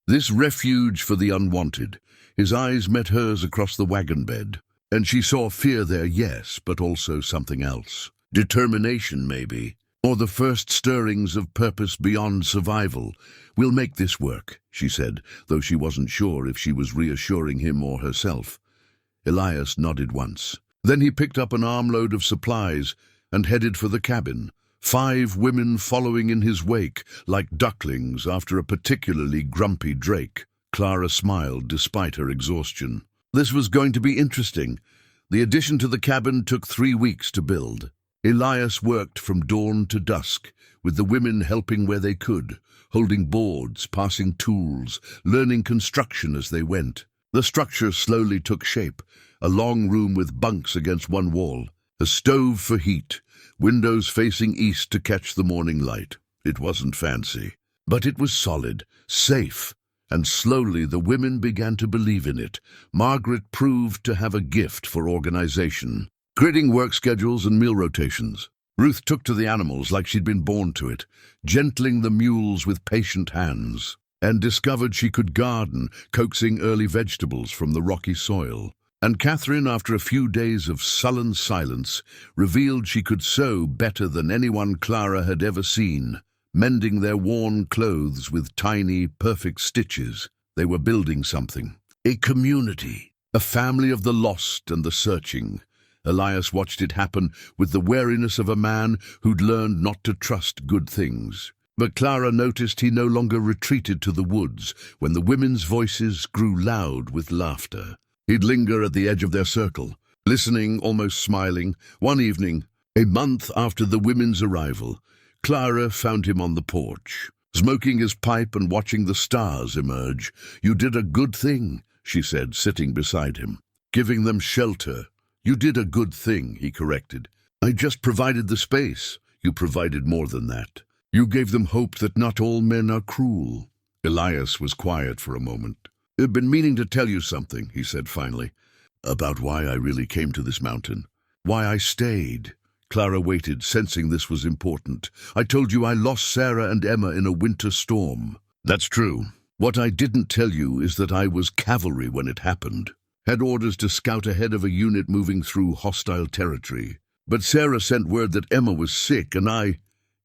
this refuge for the unwanted. His eyes met hers across the wagon bed, and she saw fear there, yes, but also something else. Determination, maybe, or the first stirrings of purpose beyond survival. "We'll make this work," she said, though she wasn't sure if she was reassuring him or herself. Elias nodded once. Then he picked up an armload of supplies and headed for the cabin, 5 women following in his wake like ducklings after a particularly grumpy drake. Clara smiled despite her exhaustion. This was going to be interesting. The addition to the cabin took 3 weeks to build. Elias worked from dawn to dusk, with the women helping where they could, holding boards, passing tools, learning construction as they went. The structure slowly took shape, a long room with bunks against one wall, a stove for heat, windows facing east to catch the morning light. It wasn't fancy, but it was solid, safe, and slowly the women began to believe in it. Margaret proved to have a gift for organization, creating work schedules and meal rotations. Ruth took to the animals like she'd been born to it, gentling the mules with patient hands, and discovered she could garden, coaxing early vegetables from the rocky soil. And Catherine, after a few days of sullen silence, revealed she could sew better than anyone Clara had ever seen, mending their worn clothes with tiny, perfect stitches. They were building something. A community, a family of the lost and the searching. Elias watched it happen with the wariness of a man who'd learned not to trust good things. But Clara noticed he no longer retreated to the woods when the women's voices grew loud with laughter. He'd linger at the edge of their circle, listening, almost smiling. One evening, a month after the women's arrival, Clara found him on the porch, smoking his pipe and watching the stars emerge. "You did a good thing," she said, sitting beside him. "Giving them shelter." "You did a good thing," he corrected. "I just provided the space. You provided more than that. You gave them hope that not all men are cruel." Elias was quiet for a moment. I've been meaning to tell you something, he said finally, about why I really came to this mountain. Why I stayed. Clara waited, sensing this was important. I told you I lost Sarah and Emma in a winter storm. That's true. What I didn't tell you is that I was cavalry when it happened. Had orders to scout ahead of a unit moving through hostile territory. But Sarah sent word that Emma was sick, and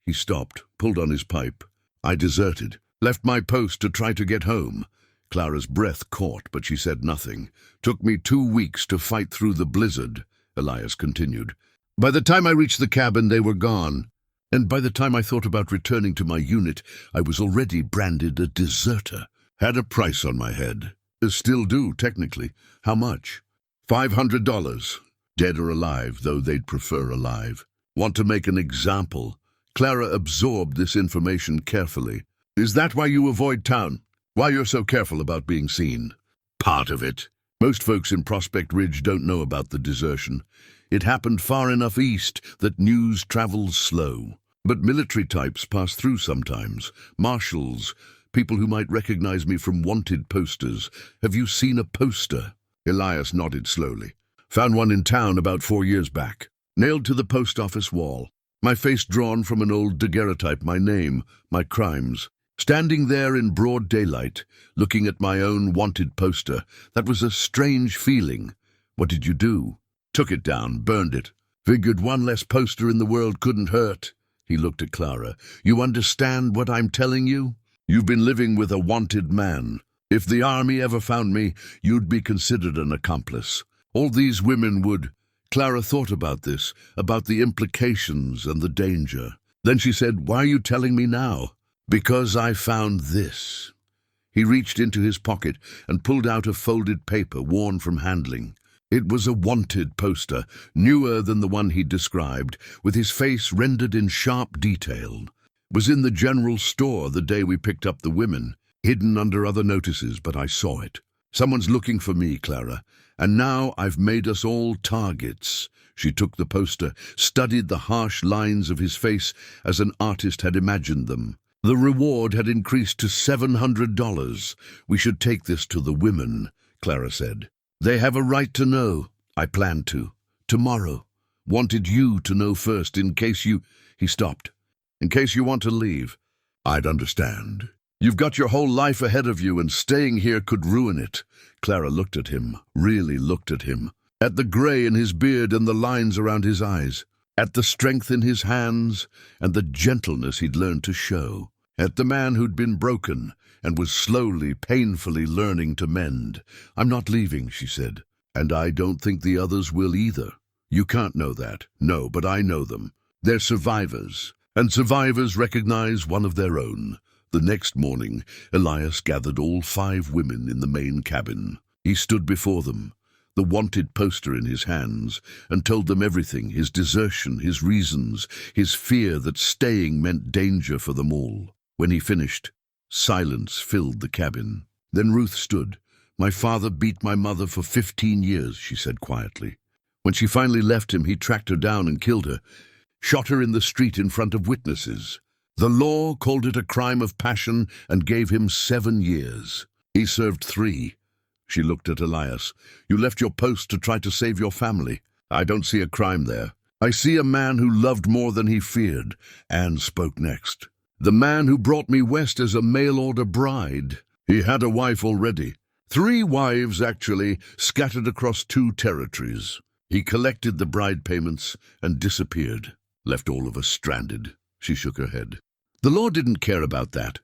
He stopped, pulled on his pipe. I deserted, left my post to try to get home. Clara's breath caught, but she said nothing. Took me 2 weeks to fight through the blizzard, Elias continued. By the time I reached the cabin, they were gone. And by the time I thought about returning to my unit, I was already branded a deserter. Had a price on my head. Still do, technically. How much? $500. Dead or alive, though they'd prefer alive. Want to make an example. Clara absorbed this information carefully. Is that why you avoid town? Why you're so careful about being seen? Part of it. Most folks in Prospect Ridge don't know about the desertion. It happened far enough east that news travels slow. But military types pass through sometimes. Marshals, people who might recognize me from wanted posters. Have you seen a poster? Elias nodded slowly. Found one in town about 4 years back. Nailed to the post office wall. My face drawn from an old daguerreotype, my name, my crimes. Standing there in broad daylight, looking at my own wanted poster, that was a strange feeling. What did you do? Took it down, burned it. Figured one less poster in the world couldn't hurt. He looked at Clara. You understand what I'm telling you? You've been living with a wanted man. If the army ever found me, you'd be considered an accomplice. All these women would. Clara thought about this, about the implications and the danger. Then she said, why are you telling me now? Because I found this. He reached into his pocket and pulled out a folded paper worn from handling. It was a wanted poster, newer than the one he'd described, with his face rendered in sharp detail. Was in the general store the day we picked up the women, hidden under other notices, but I saw it. Someone's looking for me, Clara, and now I've made us all targets. She took the poster, studied the harsh lines of his face as an artist had imagined them. The reward had increased to $700. We should take this to the women, Clara said. They have a right to know. I plan to. Tomorrow. Wanted you to know first in case you... He stopped. In case you want to leave. I'd understand. You've got your whole life ahead of you and staying here could ruin it. Clara looked at him, really looked at him. At the grey in his beard and the lines around his eyes. At the strength in his hands and the gentleness he'd learned to show. At the man who'd been broken and was slowly, painfully learning to mend. I'm not leaving, she said, and I don't think the others will either. You can't know that. No, but I know them. They're survivors, and survivors recognize one of their own. The next morning, Elias gathered all 5 women in the main cabin. He stood before them, the wanted poster in his hands, and told them everything, his desertion, his reasons, his fear that staying meant danger for them all. When he finished, silence filled the cabin. Then Ruth stood. My father beat my mother for 15 years, she said quietly. When she finally left him, he tracked her down and killed her, shot her in the street in front of witnesses. The law called it a crime of passion and gave him 7 years. He served 3. She looked at Elias. You left your post to try to save your family. I don't see a crime there. I see a man who loved more than he feared. Anne spoke next. The man who brought me west as a mail-order bride. He had a wife already. 3 wives, actually, scattered across 2 territories. He collected the bride payments and disappeared. Left all of us stranded. She shook her head. The law didn't care about that.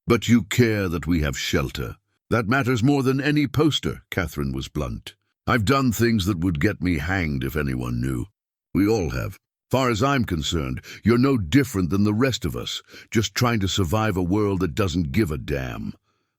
But you care that we have shelter. That matters more than any poster, Catherine was blunt. I've done things that would get me hanged if anyone knew. We all have. Far as I'm concerned, you're no different than the rest of us, just trying to survive a world that doesn't give a damn.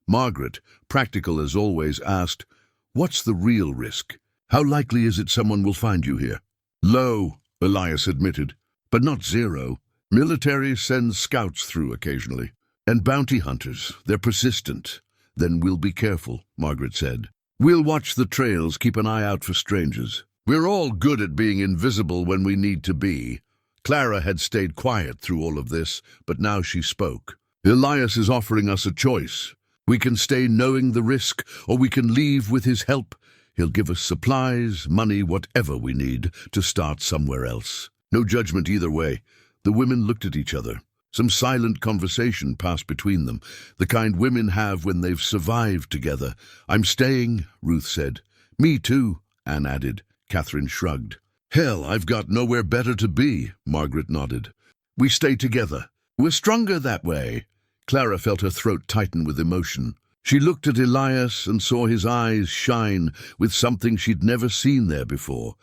Margaret, practical as always, asked, what's the real risk? How likely is it someone will find you here? Low, Elias admitted, but not 0. Military sends scouts through occasionally. And bounty hunters, they're persistent. Then we'll be careful, Margaret said. We'll watch the trails, keep an eye out for strangers. We're all good at being invisible when we need to be. Clara had stayed quiet through all of this, but now she spoke. Elias is offering us a choice. We can stay knowing the risk, or we can leave with his help. He'll give us supplies, money, whatever we need to start somewhere else. No judgment either way. The women looked at each other. Some silent conversation passed between them, the kind women have when they've survived together. "I'm staying," Ruth said. "Me too," Anne added. Catherine shrugged. "Hell, I've got nowhere better to be," Margaret nodded. "We stay together. We're stronger that way." Clara felt her throat tighten with emotion. She looked at Elias and saw his eyes shine with something she'd never seen there before,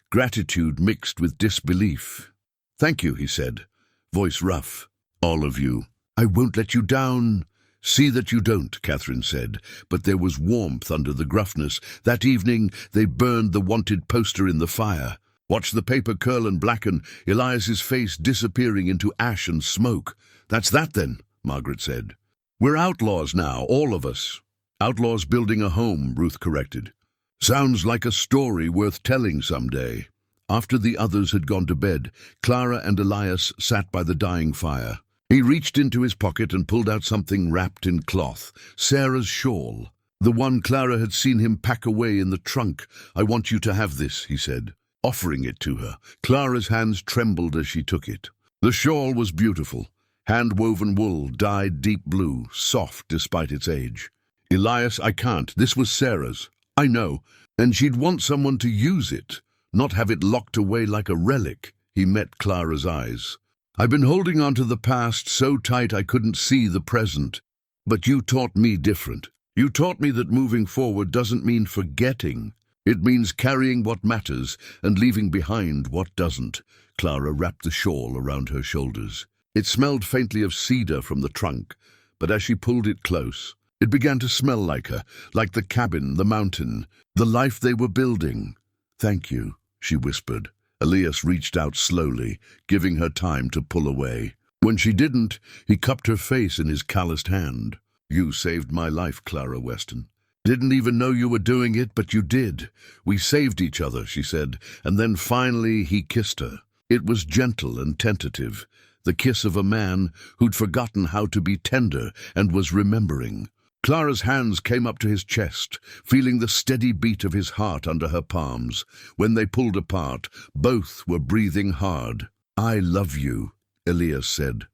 gratitude mixed with disbelief. "Thank you," he said, voice rough. "All of you. I won't let you down." "See that you don't," Catherine said, but there was warmth under the gruffness. That evening they burned the wanted poster in the fire. Watch the paper curl and blacken, Elias's face disappearing into ash and smoke. "That's that then," Margaret said. "We're outlaws now, all of us." "Outlaws building a home," Ruth corrected. "Sounds like a story worth telling someday." After the others had gone to bed, Clara and Elias sat by the dying fire. He reached into his pocket and pulled out something wrapped in cloth, Sarah's shawl, the one Clara had seen him pack away in the trunk. "I want you to have this," he said, offering it to her. Clara's hands trembled as she took it. The shawl was beautiful. Hand-woven wool, dyed deep blue, soft despite its age. "Elias, I can't. This was Sarah's." "I know. And she'd want someone to use it, not have it locked away like a relic." He met Clara's eyes. "I've been holding on to the past so tight I couldn't see the present. But you taught me different. You taught me that moving forward doesn't mean forgetting. It means carrying what matters and leaving behind what doesn't." Clara wrapped the shawl around her shoulders. It smelled faintly of cedar from the trunk, but as she pulled it close, it began to smell like her, like the cabin, the mountain, the life they were building. "Thank you," she whispered. Elias reached out slowly, giving her time to pull away. When she didn't, he cupped her face in his calloused hand. "You saved my life, Clara Weston. Didn't even know you were doing it, but you did. We saved each other," she said, and then finally he kissed her. It was gentle and tentative, the kiss of a man who'd forgotten how to be tender and was remembering. Clara's hands came up to his chest, feeling the steady beat of his heart under her palms. When they pulled apart, both were breathing hard. "I love you," Elias said,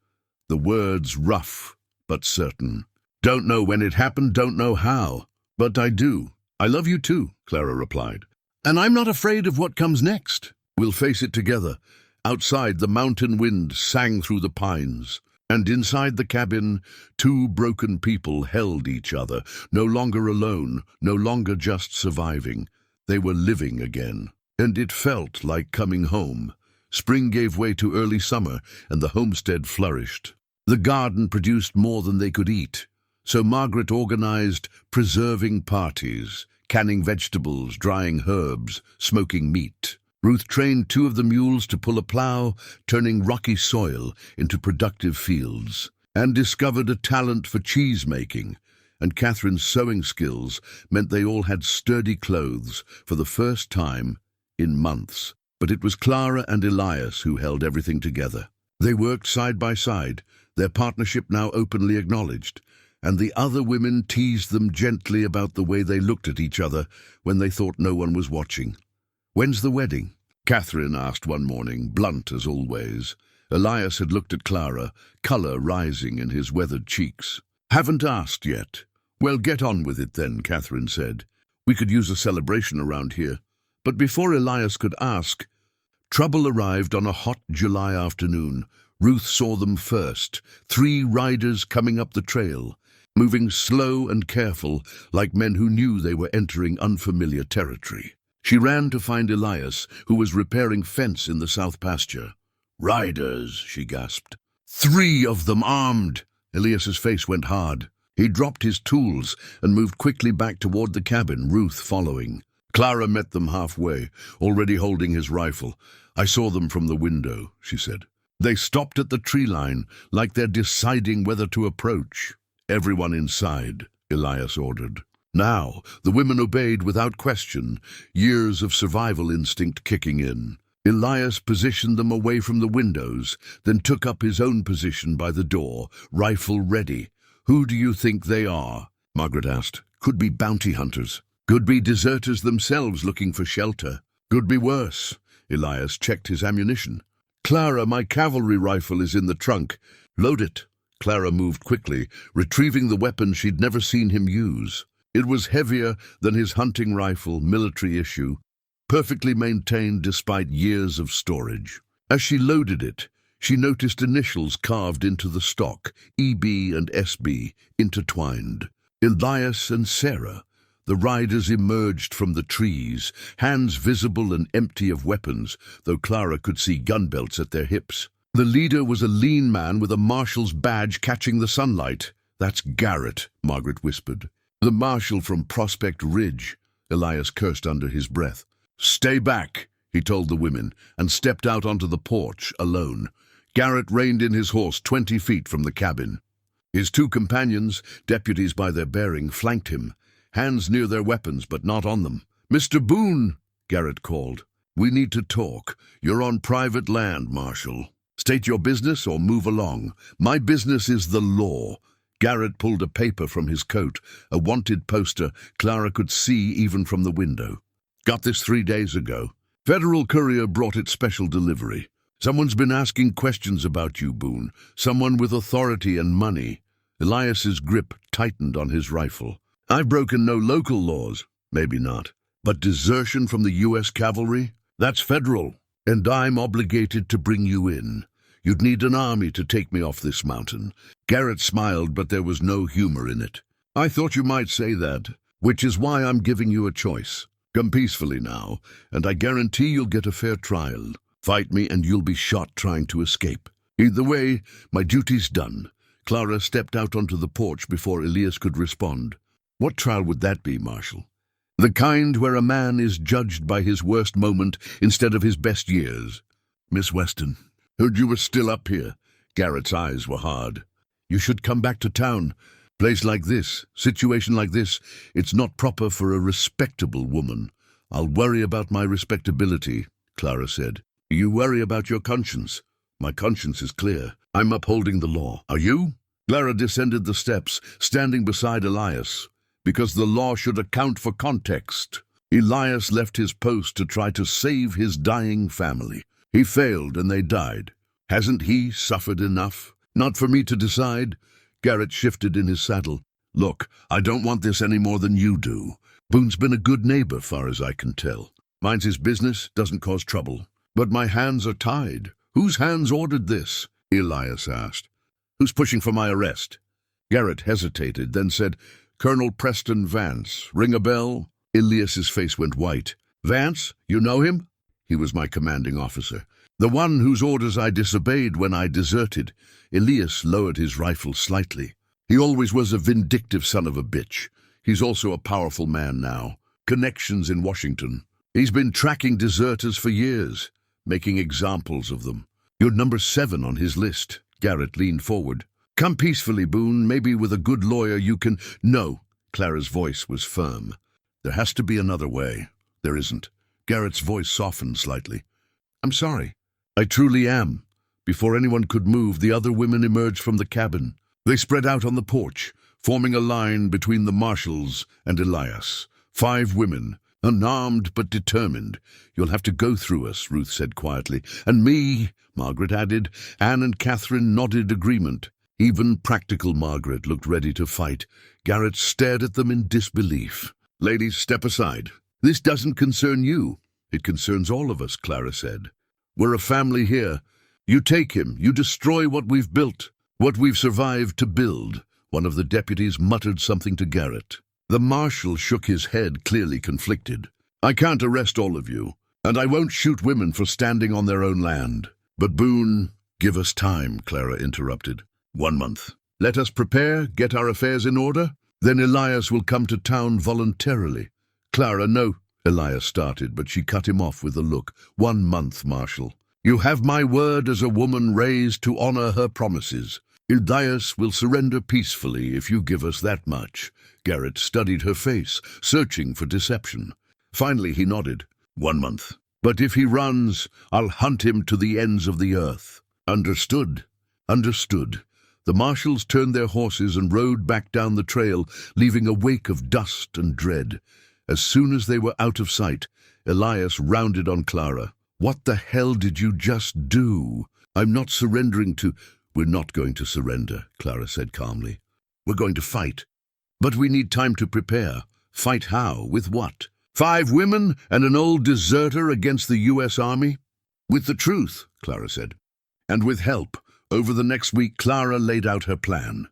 the words rough but certain. "Don't know when it happened, don't know how, but I do." "I love you too," Clara replied. "And I'm not afraid of what comes next. We'll face it together." Outside, the mountain wind sang through the pines, and inside the cabin, two broken people held each other, no longer alone, no longer just surviving. They were living again, and it felt like coming home. Spring gave way to early summer, and the homestead flourished. The garden produced more than they could eat, so Margaret organized preserving parties, canning vegetables, drying herbs, smoking meat. Ruth trained two of the mules to pull a plow, turning rocky soil into productive fields, and discovered a talent for cheese-making, and Catherine's sewing skills meant they all had sturdy clothes for the first time in months. But it was Clara and Elias who held everything together. They worked side by side, their partnership now openly acknowledged, and the other women teased them gently about the way they looked at each other when they thought no one was watching. "When's the wedding?" Catherine asked one morning, blunt as always. Elias had looked at Clara, colour rising in his weathered cheeks. "Haven't asked yet." "Well, get on with it then," Catherine said. "We could use a celebration around here." But before Elias could ask, trouble arrived on a hot July afternoon. Ruth saw them first, 3 riders coming up the trail, moving slow and careful, like men who knew they were entering unfamiliar territory. She ran to find Elias, who was repairing fence in the south pasture. "Riders," she gasped. 3 of them armed! Elias's face went hard. He dropped his tools and moved quickly back toward the cabin, Ruth following. Clara met them halfway, already holding his rifle. "I saw them from the window," she said. "They stopped at the tree line, like they're deciding whether to approach." "Everyone inside," Elias ordered. Now, the women obeyed without question, years of survival instinct kicking in. Elias positioned them away from the windows, then took up his own position by the door, rifle ready. "Who do you think they are?" Margaret asked. Could be bounty hunters. Could be deserters themselves looking for shelter. Could be worse. Elias checked his ammunition. Clara, my cavalry rifle is in the trunk. Load it. Clara moved quickly, retrieving the weapon she'd never seen him use. It was heavier than his hunting rifle, military issue, perfectly maintained despite years of storage. As she loaded it, she noticed initials carved into the stock, EB and SB, intertwined. Elias and Sarah. The riders emerged from the trees, hands visible and empty of weapons, though Clara could see gun belts at their hips. The leader was a lean man with a marshal's badge catching the sunlight. That's Garrett, Margaret whispered. The marshal from Prospect Ridge, Elias cursed under his breath. Stay back, he told the women, and stepped out onto the porch, alone. Garrett reined in his horse 20 feet from the cabin. His two companions, deputies by their bearing, flanked him, hands near their weapons but not on them. Mr. Boone, Garrett called. We need to talk. You're on private land, Marshal. State your business or move along. My business is the law. Garrett pulled a paper from his coat, a wanted poster Clara could see even from the window. Got this 3 days ago. Federal courier brought it special delivery. Someone's been asking questions about you, Boone. Someone with authority and money. Elias's grip tightened on his rifle. I've broken no local laws. Maybe not. But desertion from the U.S. cavalry? That's federal. And I'm obligated to bring you in. You'd need an army to take me off this mountain. Garrett smiled, but there was no humor in it. I thought you might say that, which is why I'm giving you a choice. Come peacefully now, and I guarantee you'll get a fair trial. Fight me and you'll be shot trying to escape. Either way, my duty's done. Clara stepped out onto the porch before Elias could respond. What trial would that be, Marshal? The kind where a man is judged by his worst moment instead of his best years. Miss Weston, heard you were still up here. Garrett's eyes were hard. You should come back to town. Place like this, situation like this, it's not proper for a respectable woman. I'll worry about my respectability, Clara said. You worry about your conscience. My conscience is clear. I'm upholding the law. Are you? Clara descended the steps, standing beside Elias. Because the law should account for context. Elias left his post to try to save his dying family. He failed and they died. Hasn't he suffered enough? Not for me to decide. Garrett shifted in his saddle. Look, I don't want this any more than you do. Boone's been a good neighbor, far as I can tell. Minds his business, doesn't cause trouble. But my hands are tied. Whose hands ordered this? Elias asked. Who's pushing for my arrest? Garrett hesitated, then said, Colonel Preston Vance. Ring a bell? Elias's face went white. Vance? You know him? He was my commanding officer. The one whose orders I disobeyed when I deserted. Elias lowered his rifle slightly. He always was a vindictive son of a bitch. He's also a powerful man now. Connections in Washington. He's been tracking deserters for years, making examples of them. You're number 7 on his list. Garrett leaned forward. Come peacefully, Boone. Maybe with a good lawyer you can... No. Clara's voice was firm. There has to be another way. There isn't. Garrett's voice softened slightly. I'm sorry. I truly am. Before anyone could move, the other women emerged from the cabin. They spread out on the porch, forming a line between the marshals and Elias. 5 women, unarmed but determined. You'll have to go through us, Ruth said quietly. And me, Margaret added. Anne and Catherine nodded agreement. Even practical Margaret looked ready to fight. Garrett stared at them in disbelief. Ladies, step aside. This doesn't concern you. It concerns all of us, Clara said. We're a family here. You take him. You destroy what we've built, what we've survived to build. One of the deputies muttered something to Garrett. The marshal shook his head, clearly conflicted. I can't arrest all of you, and I won't shoot women for standing on their own land. But Boone, give us time, Clara interrupted. 1 month. Let us prepare, get our affairs in order. Then Elias will come to town voluntarily. Clara, no. Elias started, but she cut him off with a look. 1 month, Marshal. You have my word as a woman raised to honor her promises. Elias will surrender peacefully if you give us that much. Garrett studied her face, searching for deception. Finally he nodded. 1 month. But if he runs, I'll hunt him to the ends of the earth. Understood. Understood. The marshals turned their horses and rode back down the trail, leaving a wake of dust and dread. As soon as they were out of sight, Elias rounded on Clara. "What the hell did you just do?" "I'm not surrendering to—" "We're not going to surrender," Clara said calmly. "We're going to fight. But we need time to prepare. Fight how? With what? 5 women and an old deserter against the U.S. Army?" "With the truth," Clara said. "And with help." Over the next week, Clara laid out her plan.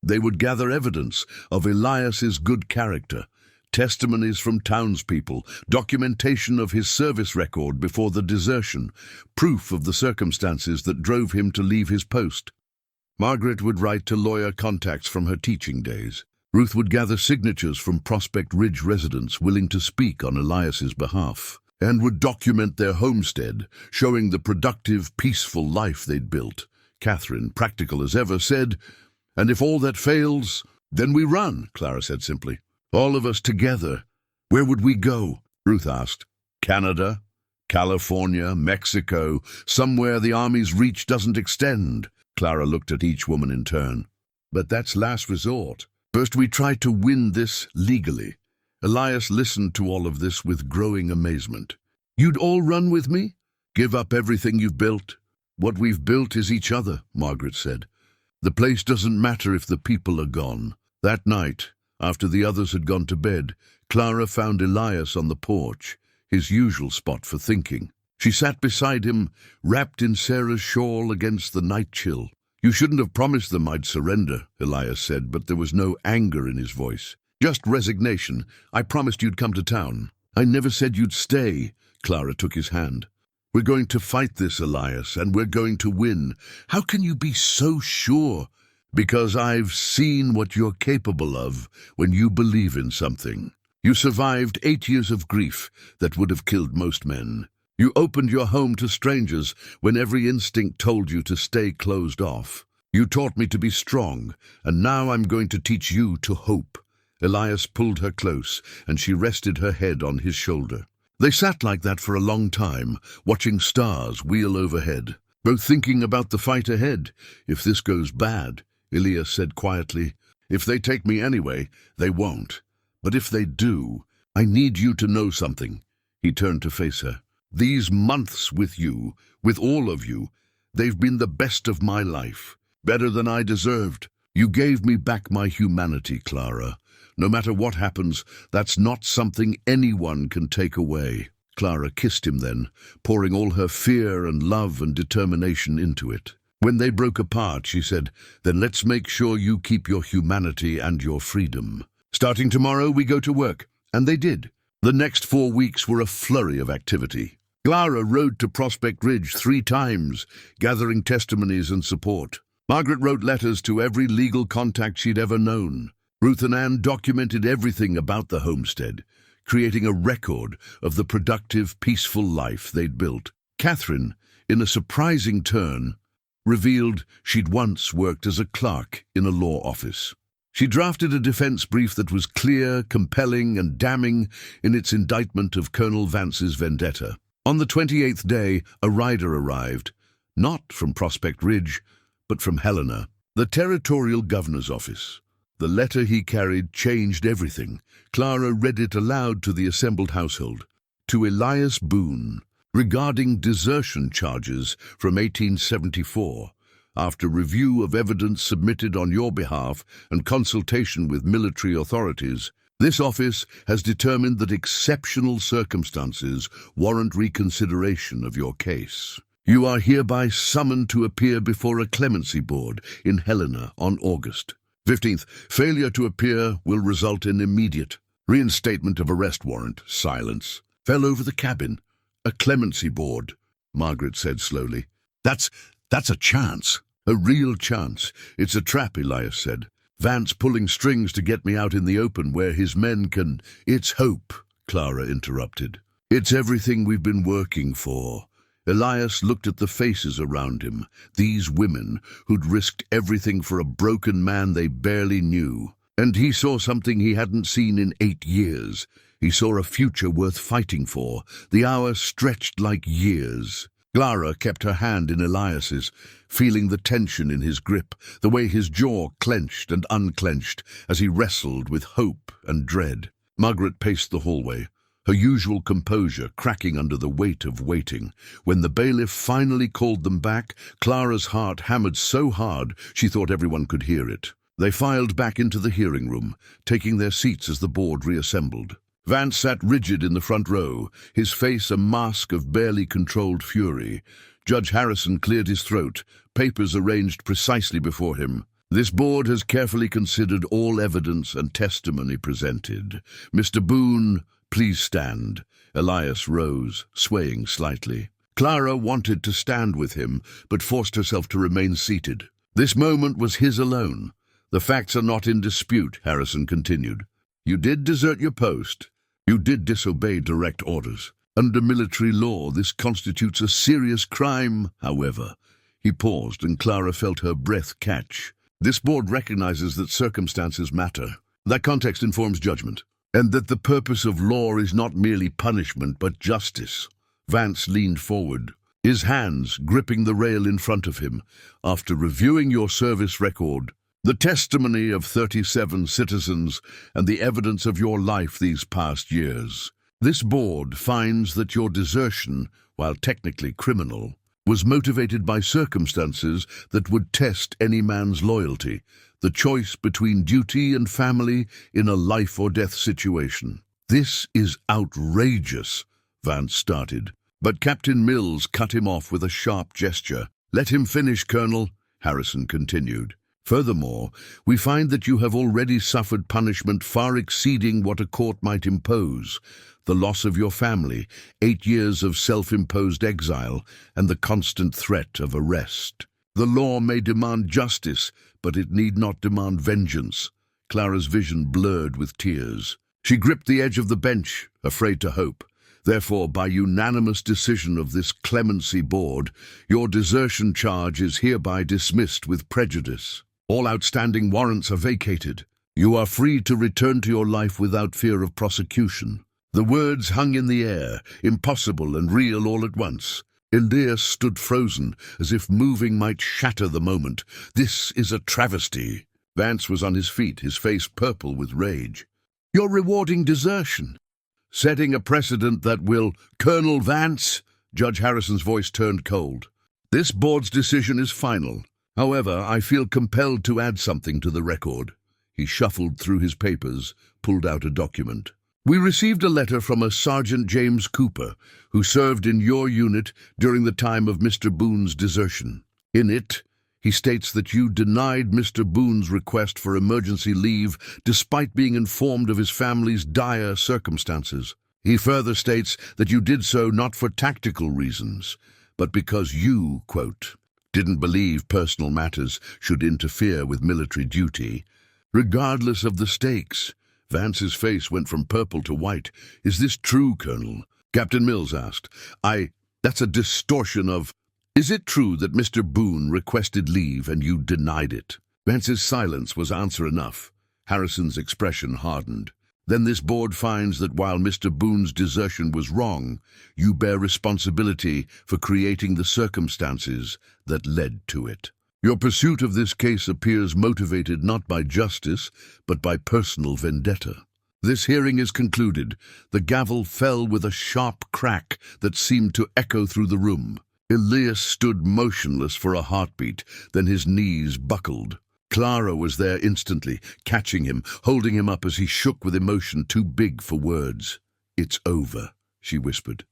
They would gather evidence of Elias's good character, testimonies from townspeople, documentation of his service record before the desertion, proof of the circumstances that drove him to leave his post. Margaret would write to lawyer contacts from her teaching days. Ruth would gather signatures from Prospect Ridge residents willing to speak on Elias's behalf, and would document their homestead, showing the productive, peaceful life they'd built. Catherine, practical as ever, said, "And if all that fails, then we run," Clara said simply. "All of us together." "Where would we go?" Ruth asked. "Canada, California, Mexico, somewhere the Army's reach doesn't extend." Clara looked at each woman in turn. "But that's last resort. First we try to win this legally." Elias listened to all of this with growing amazement. "You'd all run with me? Give up everything you've built?" "What we've built is each other," Margaret said. "The place doesn't matter if the people are gone." That night, after the others had gone to bed, Clara found Elias on the porch, his usual spot for thinking. She sat beside him, wrapped in Sarah's shawl against the night chill. "You shouldn't have promised them I'd surrender," Elias said, but there was no anger in his voice. "Just resignation. I promised you'd come to town." "I never said you'd stay." Clara took his hand. "We're going to fight this, Elias, and we're going to win." "How can you be so sure?" "Because I've seen what you're capable of when you believe in something. You survived 8 years of grief that would have killed most men. You opened your home to strangers when every instinct told you to stay closed off. You taught me to be strong, and now I'm going to teach you to hope." Elias pulled her close, and she rested her head on his shoulder. They sat like that for a long time, watching stars wheel overhead, both thinking about the fight ahead. "If this goes bad," Elias said quietly, "if they take me anyway, they won't. But if they do, I need you to know something." He turned to face her. "These months with you, with all of you, they've been the best of my life, better than I deserved. You gave me back my humanity, Clara. No matter what happens, that's not something anyone can take away." Clara kissed him then, pouring all her fear and love and determination into it. When they broke apart, she said, "Then let's make sure you keep your humanity and your freedom. Starting tomorrow, we go to work." And they did. The next 4 weeks were a flurry of activity. Clara rode to Prospect Ridge 3 times, gathering testimonies and support. Margaret wrote letters to every legal contact she'd ever known. Ruth and Anne documented everything about the homestead, creating a record of the productive, peaceful life they'd built. Catherine, in a surprising turn, revealed she'd once worked as a clerk in a law office. She drafted a defense brief that was clear, compelling, and damning in its indictment of Colonel Vance's vendetta. On the 28th day, a rider arrived, not from Prospect Ridge, but from Helena, the territorial governor's office. The letter he carried changed everything. Clara read it aloud to the assembled household. To Elias Boone, regarding desertion charges from 1874, after review of evidence submitted on your behalf and consultation with military authorities, this office has determined that exceptional circumstances warrant reconsideration of your case. You are hereby summoned to appear before a clemency board in Helena on August 15th. Failure to appear will result in immediate reinstatement of arrest warrant. Silence fell over the cabin. "A clemency board," Margaret said slowly. That's a chance. "A real chance. It's a trap," Elias said. "Vance pulling strings to get me out in the open where his men can—" "It's hope," Clara interrupted. "It's everything we've been working for." Elias looked at the faces around him, these women who'd risked everything for a broken man they barely knew. And he saw something he hadn't seen in 8 years. He saw a future worth fighting for. The hour stretched like years. Clara kept her hand in Elias's, feeling the tension in his grip, the way his jaw clenched and unclenched as he wrestled with hope and dread. Margaret paced the hallway, her usual composure cracking under the weight of waiting. When the bailiff finally called them back, Clara's heart hammered so hard she thought everyone could hear it. They filed back into the hearing room, taking their seats as the board reassembled. Vance sat rigid in the front row, his face a mask of barely controlled fury. Judge Harrison cleared his throat, papers arranged precisely before him. This board has carefully considered all evidence and testimony presented. Mr. Boone, please stand. Elias rose, swaying slightly. Clara wanted to stand with him, but forced herself to remain seated. This moment was his alone. The facts are not in dispute, Harrison continued. You did desert your post. You did disobey direct orders. Under military law, this constitutes a serious crime, however. He paused, and Clara felt her breath catch. This board recognizes that circumstances matter, that context informs judgment, and that the purpose of law is not merely punishment but justice. Vance leaned forward, his hands gripping the rail in front of him. After reviewing your service record, the testimony of 37 citizens, and the evidence of your life these past years, this board finds that your desertion, while technically criminal, was motivated by circumstances that would test any man's loyalty, the choice between duty and family in a life-or-death situation. This is outrageous, Vance started, but Captain Mills cut him off with a sharp gesture. Let him finish, Colonel, Harrison continued. Furthermore, we find that you have already suffered punishment far exceeding what a court might impose. The loss of your family, 8 years of self-imposed exile, and the constant threat of arrest. The law may demand justice, but it need not demand vengeance. Clara's vision blurred with tears. She gripped the edge of the bench, afraid to hope. Therefore, by unanimous decision of this clemency board, your desertion charge is hereby dismissed with prejudice. All outstanding warrants are vacated. You are free to return to your life without fear of prosecution. The words hung in the air, impossible and real all at once. Elias stood frozen, as if moving might shatter the moment. This is a travesty. Vance was on his feet, his face purple with rage. You're rewarding desertion, setting a precedent that will— Colonel Vance, Judge Harrison's voice turned cold. This board's decision is final. However, I feel compelled to add something to the record. He shuffled through his papers, pulled out a document. We received a letter from a Sergeant James Cooper, who served in your unit during the time of Mr. Boone's desertion. In it, he states that you denied Mr. Boone's request for emergency leave despite being informed of his family's dire circumstances. He further states that you did so not for tactical reasons, but because you, quote, didn't believe personal matters should interfere with military duty, regardless of the stakes. Vance's face went from purple to white. Is this true, Colonel? Captain Mills asked. That's a distortion of— Is it true that Mr. Boone requested leave and you denied it? Vance's silence was answer enough. Harrison's expression hardened. Then this board finds that while Mr. Boone's desertion was wrong, you bear responsibility for creating the circumstances that led to it. Your pursuit of this case appears motivated not by justice, but by personal vendetta. This hearing is concluded. The gavel fell with a sharp crack that seemed to echo through the room. Elias stood motionless for a heartbeat, then his knees buckled. Clara was there instantly, catching him, holding him up as he shook with emotion too big for words. It's over, she whispered.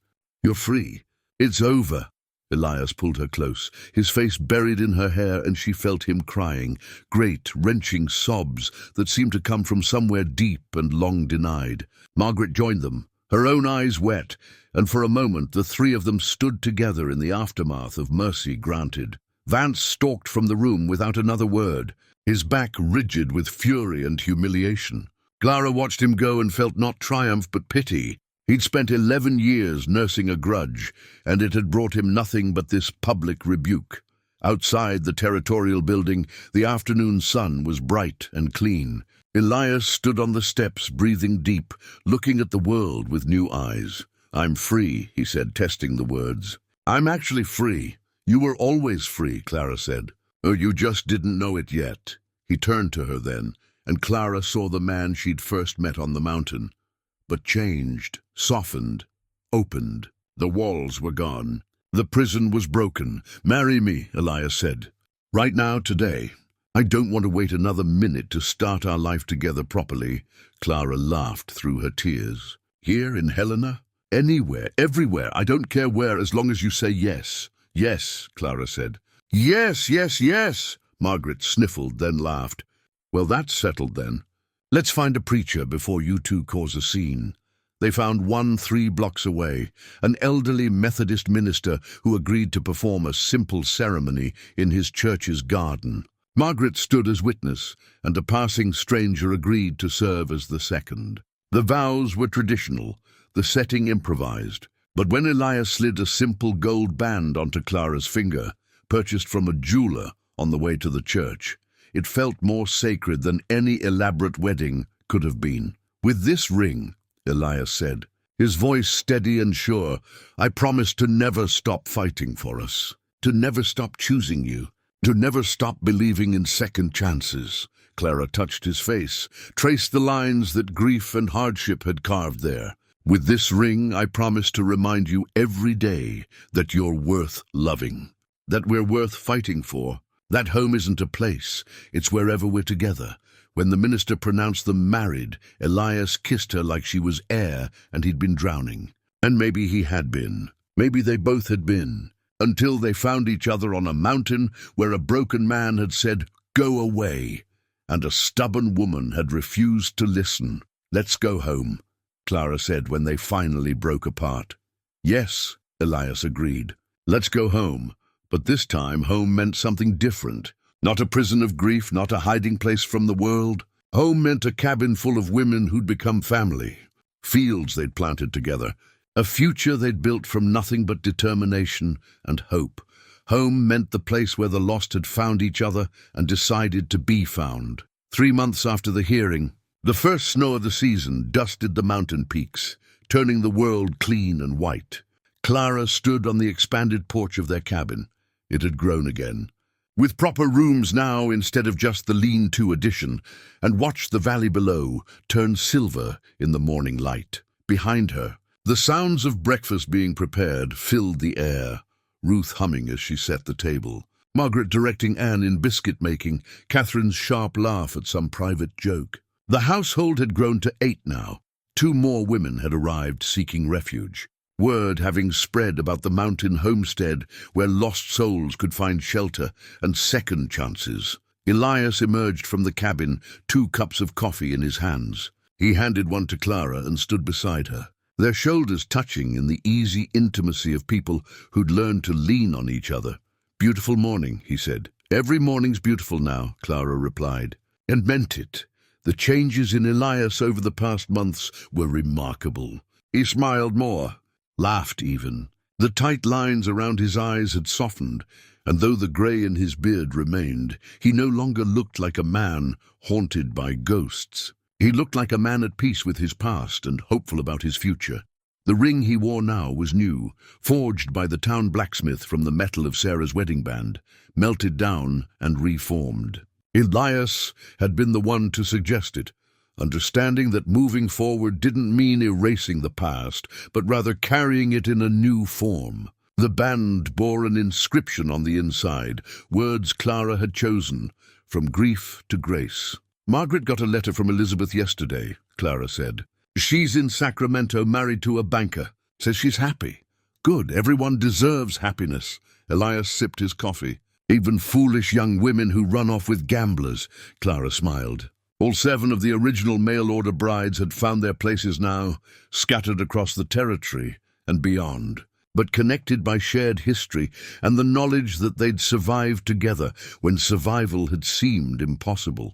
You're free. It's over. Elias pulled her close, his face buried in her hair, and she felt him crying, great, wrenching sobs that seemed to come from somewhere deep and long denied. Margaret joined them, her own eyes wet, and for a moment the three of them stood together in the aftermath of mercy granted. Vance stalked from the room without another word, his back rigid with fury and humiliation. Clara watched him go and felt not triumph but pity. He'd spent 11 years nursing a grudge, and it had brought him nothing but this public rebuke. Outside the territorial building, the afternoon sun was bright and clean. Elias stood on the steps, breathing deep, looking at the world with new eyes. I'm free, he said, testing the words. I'm actually free. You were always free, Clara said. Oh, you just didn't know it yet. He turned to her then, and Clara saw the man she'd first met on the mountain. But changed, softened, opened. The walls were gone. The prison was broken. Marry me, Elias said. Right now, today. I don't want to wait another minute to start our life together properly. Clara laughed through her tears. Here in Helena? Anywhere, everywhere, I don't care where, as long as you say yes. Yes, Clara said. Yes, yes, yes, Margaret sniffled, then laughed. Well, that's settled then. Let's find a preacher before you two cause a scene. They found one 3 blocks away, an elderly Methodist minister who agreed to perform a simple ceremony in his church's garden. Margaret stood as witness, and a passing stranger agreed to serve as the second. The vows were traditional, the setting improvised, but when Elias slid a simple gold band onto Clara's finger, purchased from a jeweler on the way to the church, it felt more sacred than any elaborate wedding could have been. With this ring, Elias said, his voice steady and sure, I promise to never stop fighting for us, to never stop choosing you, to never stop believing in second chances. Clara touched his face, traced the lines that grief and hardship had carved there. With this ring, I promise to remind you every day that you're worth loving, that we're worth fighting for. That home isn't a place, it's wherever we're together. When the minister pronounced them married, Elias kissed her like she was air and he'd been drowning. And maybe he had been. Maybe they both had been. Until they found each other on a mountain where a broken man had said, "Go away," and a stubborn woman had refused to listen. Let's go home, Clara said when they finally broke apart. Yes, Elias agreed. Let's go home. But this time, home meant something different. Not a prison of grief, not a hiding place from the world. Home meant a cabin full of women who'd become family. Fields they'd planted together. A future they'd built from nothing but determination and hope. Home meant the place where the lost had found each other and decided to be found. 3 months after the hearing, the first snow of the season dusted the mountain peaks, turning the world clean and white. Clara stood on the expanded porch of their cabin. It had grown again, with proper rooms now instead of just the lean-to addition, and watched the valley below turn silver in the morning light. Behind her, the sounds of breakfast being prepared filled the air, Ruth humming as she set the table, Margaret directing Anne in biscuit-making, Catherine's sharp laugh at some private joke. The household had grown to 8 now. 2 more women had arrived seeking refuge. Word having spread about the mountain homestead where lost souls could find shelter and second chances. Elias emerged from the cabin, 2 cups of coffee in his hands. He handed one to Clara and stood beside her, their shoulders touching in the easy intimacy of people who'd learned to lean on each other. Beautiful morning, he said. Every morning's beautiful now, Clara replied, and meant it. The changes in Elias over the past months were remarkable. He smiled more. Laughed even. The tight lines around his eyes had softened, and though the grey in his beard remained, he no longer looked like a man haunted by ghosts. He looked like a man at peace with his past and hopeful about his future. The ring he wore now was new, forged by the town blacksmith from the metal of Sarah's wedding band, melted down and reformed. Elias had been the one to suggest it, understanding that moving forward didn't mean erasing the past, but rather carrying it in a new form. The band bore an inscription on the inside, words Clara had chosen, from grief to grace. Margaret got a letter from Elizabeth yesterday, Clara said. She's in Sacramento, married to a banker. Says she's happy. Good, everyone deserves happiness. Elias sipped his coffee. Even foolish young women who run off with gamblers, Clara smiled. All 7 of the original mail-order brides had found their places now, scattered across the territory and beyond, but connected by shared history and the knowledge that they'd survived together when survival had seemed impossible.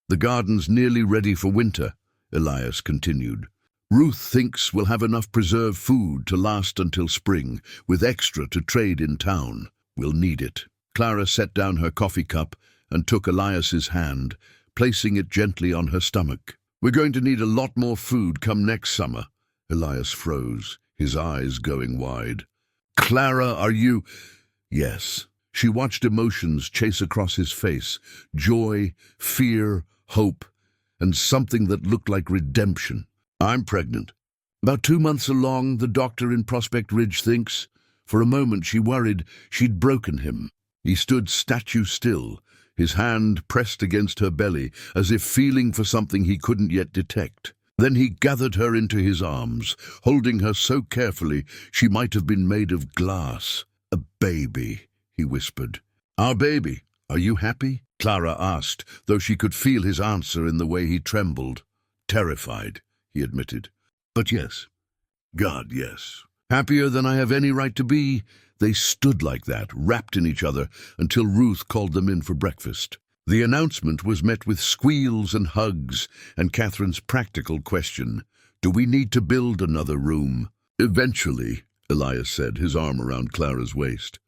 The garden's nearly ready for winter, Elias continued. Ruth thinks we'll have enough preserved food to last until spring, with extra to trade in town. We'll need it. Clara set down her coffee cup and took Elias's hand, placing it gently on her stomach. We're going to need a lot more food come next summer. Elias froze, his eyes going wide. Clara, are you—" Yes. She watched emotions chase across his face, joy, fear, hope, and something that looked like redemption. "I'm pregnant." "About 2 months along, the doctor in Prospect Ridge thinks." For a moment she worried she'd broken him. He stood statue still, his hand pressed against her belly, as if feeling for something he couldn't yet detect. Then he gathered her into his arms, holding her so carefully she might have been made of glass. "A baby," he whispered. "Our baby. Are you happy?" Clara asked, though she could feel his answer in the way he trembled. "Terrified," he admitted. "But yes. God, yes. Happier than I have any right to be." They stood like that, wrapped in each other, until Ruth called them in for breakfast. The announcement was met with squeals and hugs, and Catherine's practical question, "Do we need to build another room?" "Eventually," Elias said, his arm around Clara's waist.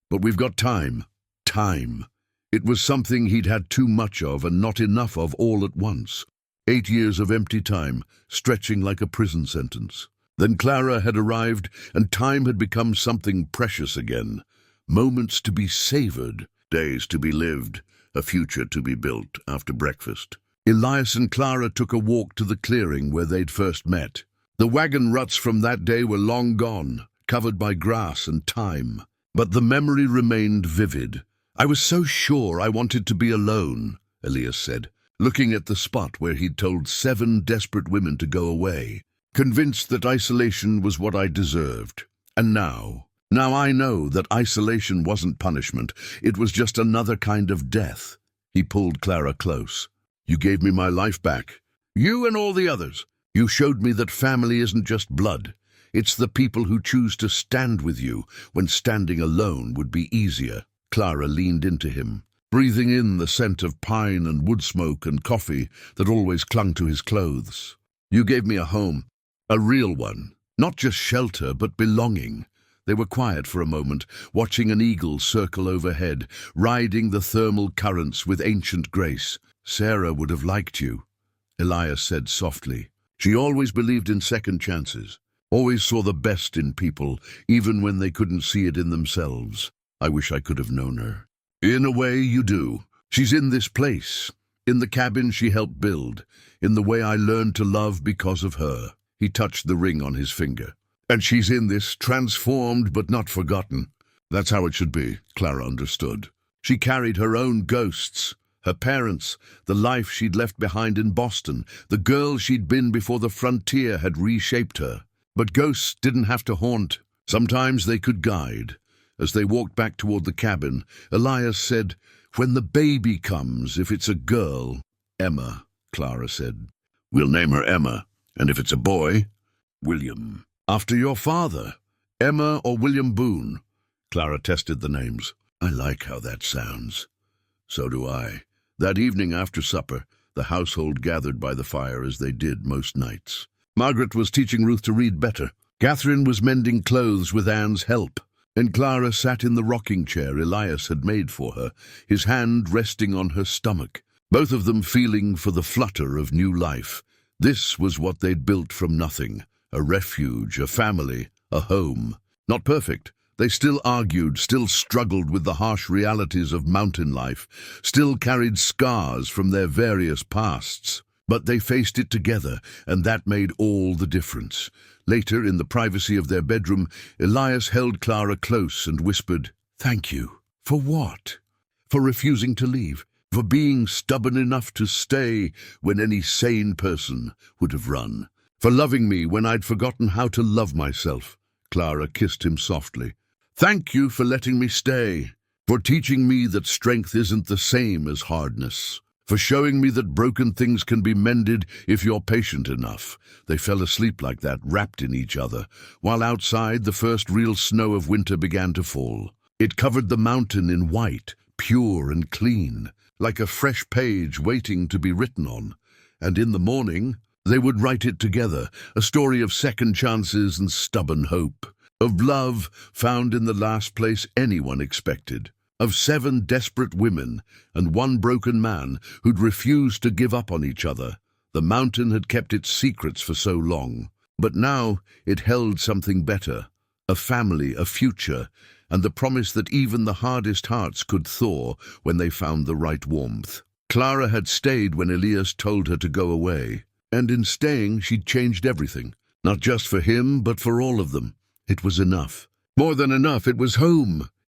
"But we've got time." Time. It was something he'd had too much of and not enough of all at once. 8 years of empty time, stretching like a prison sentence. Then Clara had arrived, and time had become something precious again. Moments to be savored, days to be lived, a future to be built after breakfast. Elias and Clara took a walk to the clearing where they'd first met. The wagon ruts from that day were long gone, covered by grass and thyme. But the memory remained vivid. "I was so sure I wanted to be alone," Elias said, looking at the spot where he'd told 7 desperate women to go away. "Convinced that isolation was what I deserved. And now I know that isolation wasn't punishment. It was just another kind of death." He pulled Clara close. "You gave me my life back. You and all the others. You showed me that family isn't just blood. It's the people who choose to stand with you when standing alone would be easier." Clara leaned into him, breathing in the scent of pine and wood smoke and coffee that always clung to his clothes. "You gave me a home. A real one. Not just shelter, but belonging." They were quiet for a moment, watching an eagle circle overhead, riding the thermal currents with ancient grace. "Sarah would have liked you," Elias said softly. "She always believed in second chances, always saw the best in people, even when they couldn't see it in themselves. I wish I could have known her." "In a way, you do. She's in this place, in the cabin she helped build, in the way I learned to love because of her." He touched the ring on his finger. "And she's in this, transformed but not forgotten." That's how it should be, Clara understood. She carried her own ghosts, her parents, the life she'd left behind in Boston, the girl she'd been before the frontier had reshaped her. But ghosts didn't have to haunt. Sometimes they could guide. As they walked back toward the cabin, Elias said, "When the baby comes, if it's a girl—" "Emma," Clara said. "We'll name her Emma. And if it's a boy, William. After your father. Emma or William Boone." Clara tested the names. "I like how that sounds." "So do I." That evening after supper, the household gathered by the fire as they did most nights. Margaret was teaching Ruth to read better. Catherine was mending clothes with Anne's help. And Clara sat in the rocking chair Elias had made for her, his hand resting on her stomach, both of them feeling for the flutter of new life. This was what they'd built from nothing, a refuge, a family, a home. Not perfect. They still argued, still struggled with the harsh realities of mountain life, still carried scars from their various pasts. But they faced it together, and that made all the difference. Later, in the privacy of their bedroom, Elias held Clara close and whispered, "Thank you." "For what?" "For refusing to leave. For being stubborn enough to stay when any sane person would have run. For loving me when I'd forgotten how to love myself." Clara kissed him softly. "Thank you for letting me stay. For teaching me that strength isn't the same as hardness. For showing me that broken things can be mended if you're patient enough." They fell asleep like that, wrapped in each other, while outside the first real snow of winter began to fall. It covered the mountain in white, pure and clean, like a fresh page waiting to be written on. And in the morning, they would write it together, a story of second chances and stubborn hope, of love found in the last place anyone expected, of 7 desperate women and 1 broken man who'd refused to give up on each other. The mountain had kept its secrets for so long, but now it held something better, a family, a future, and the promise that even the hardest hearts could thaw when they found the right warmth. Clara had stayed when Elias told her to go away, and in staying she'd changed everything, not just for him, but for all of them. It was enough. More than enough, it was home.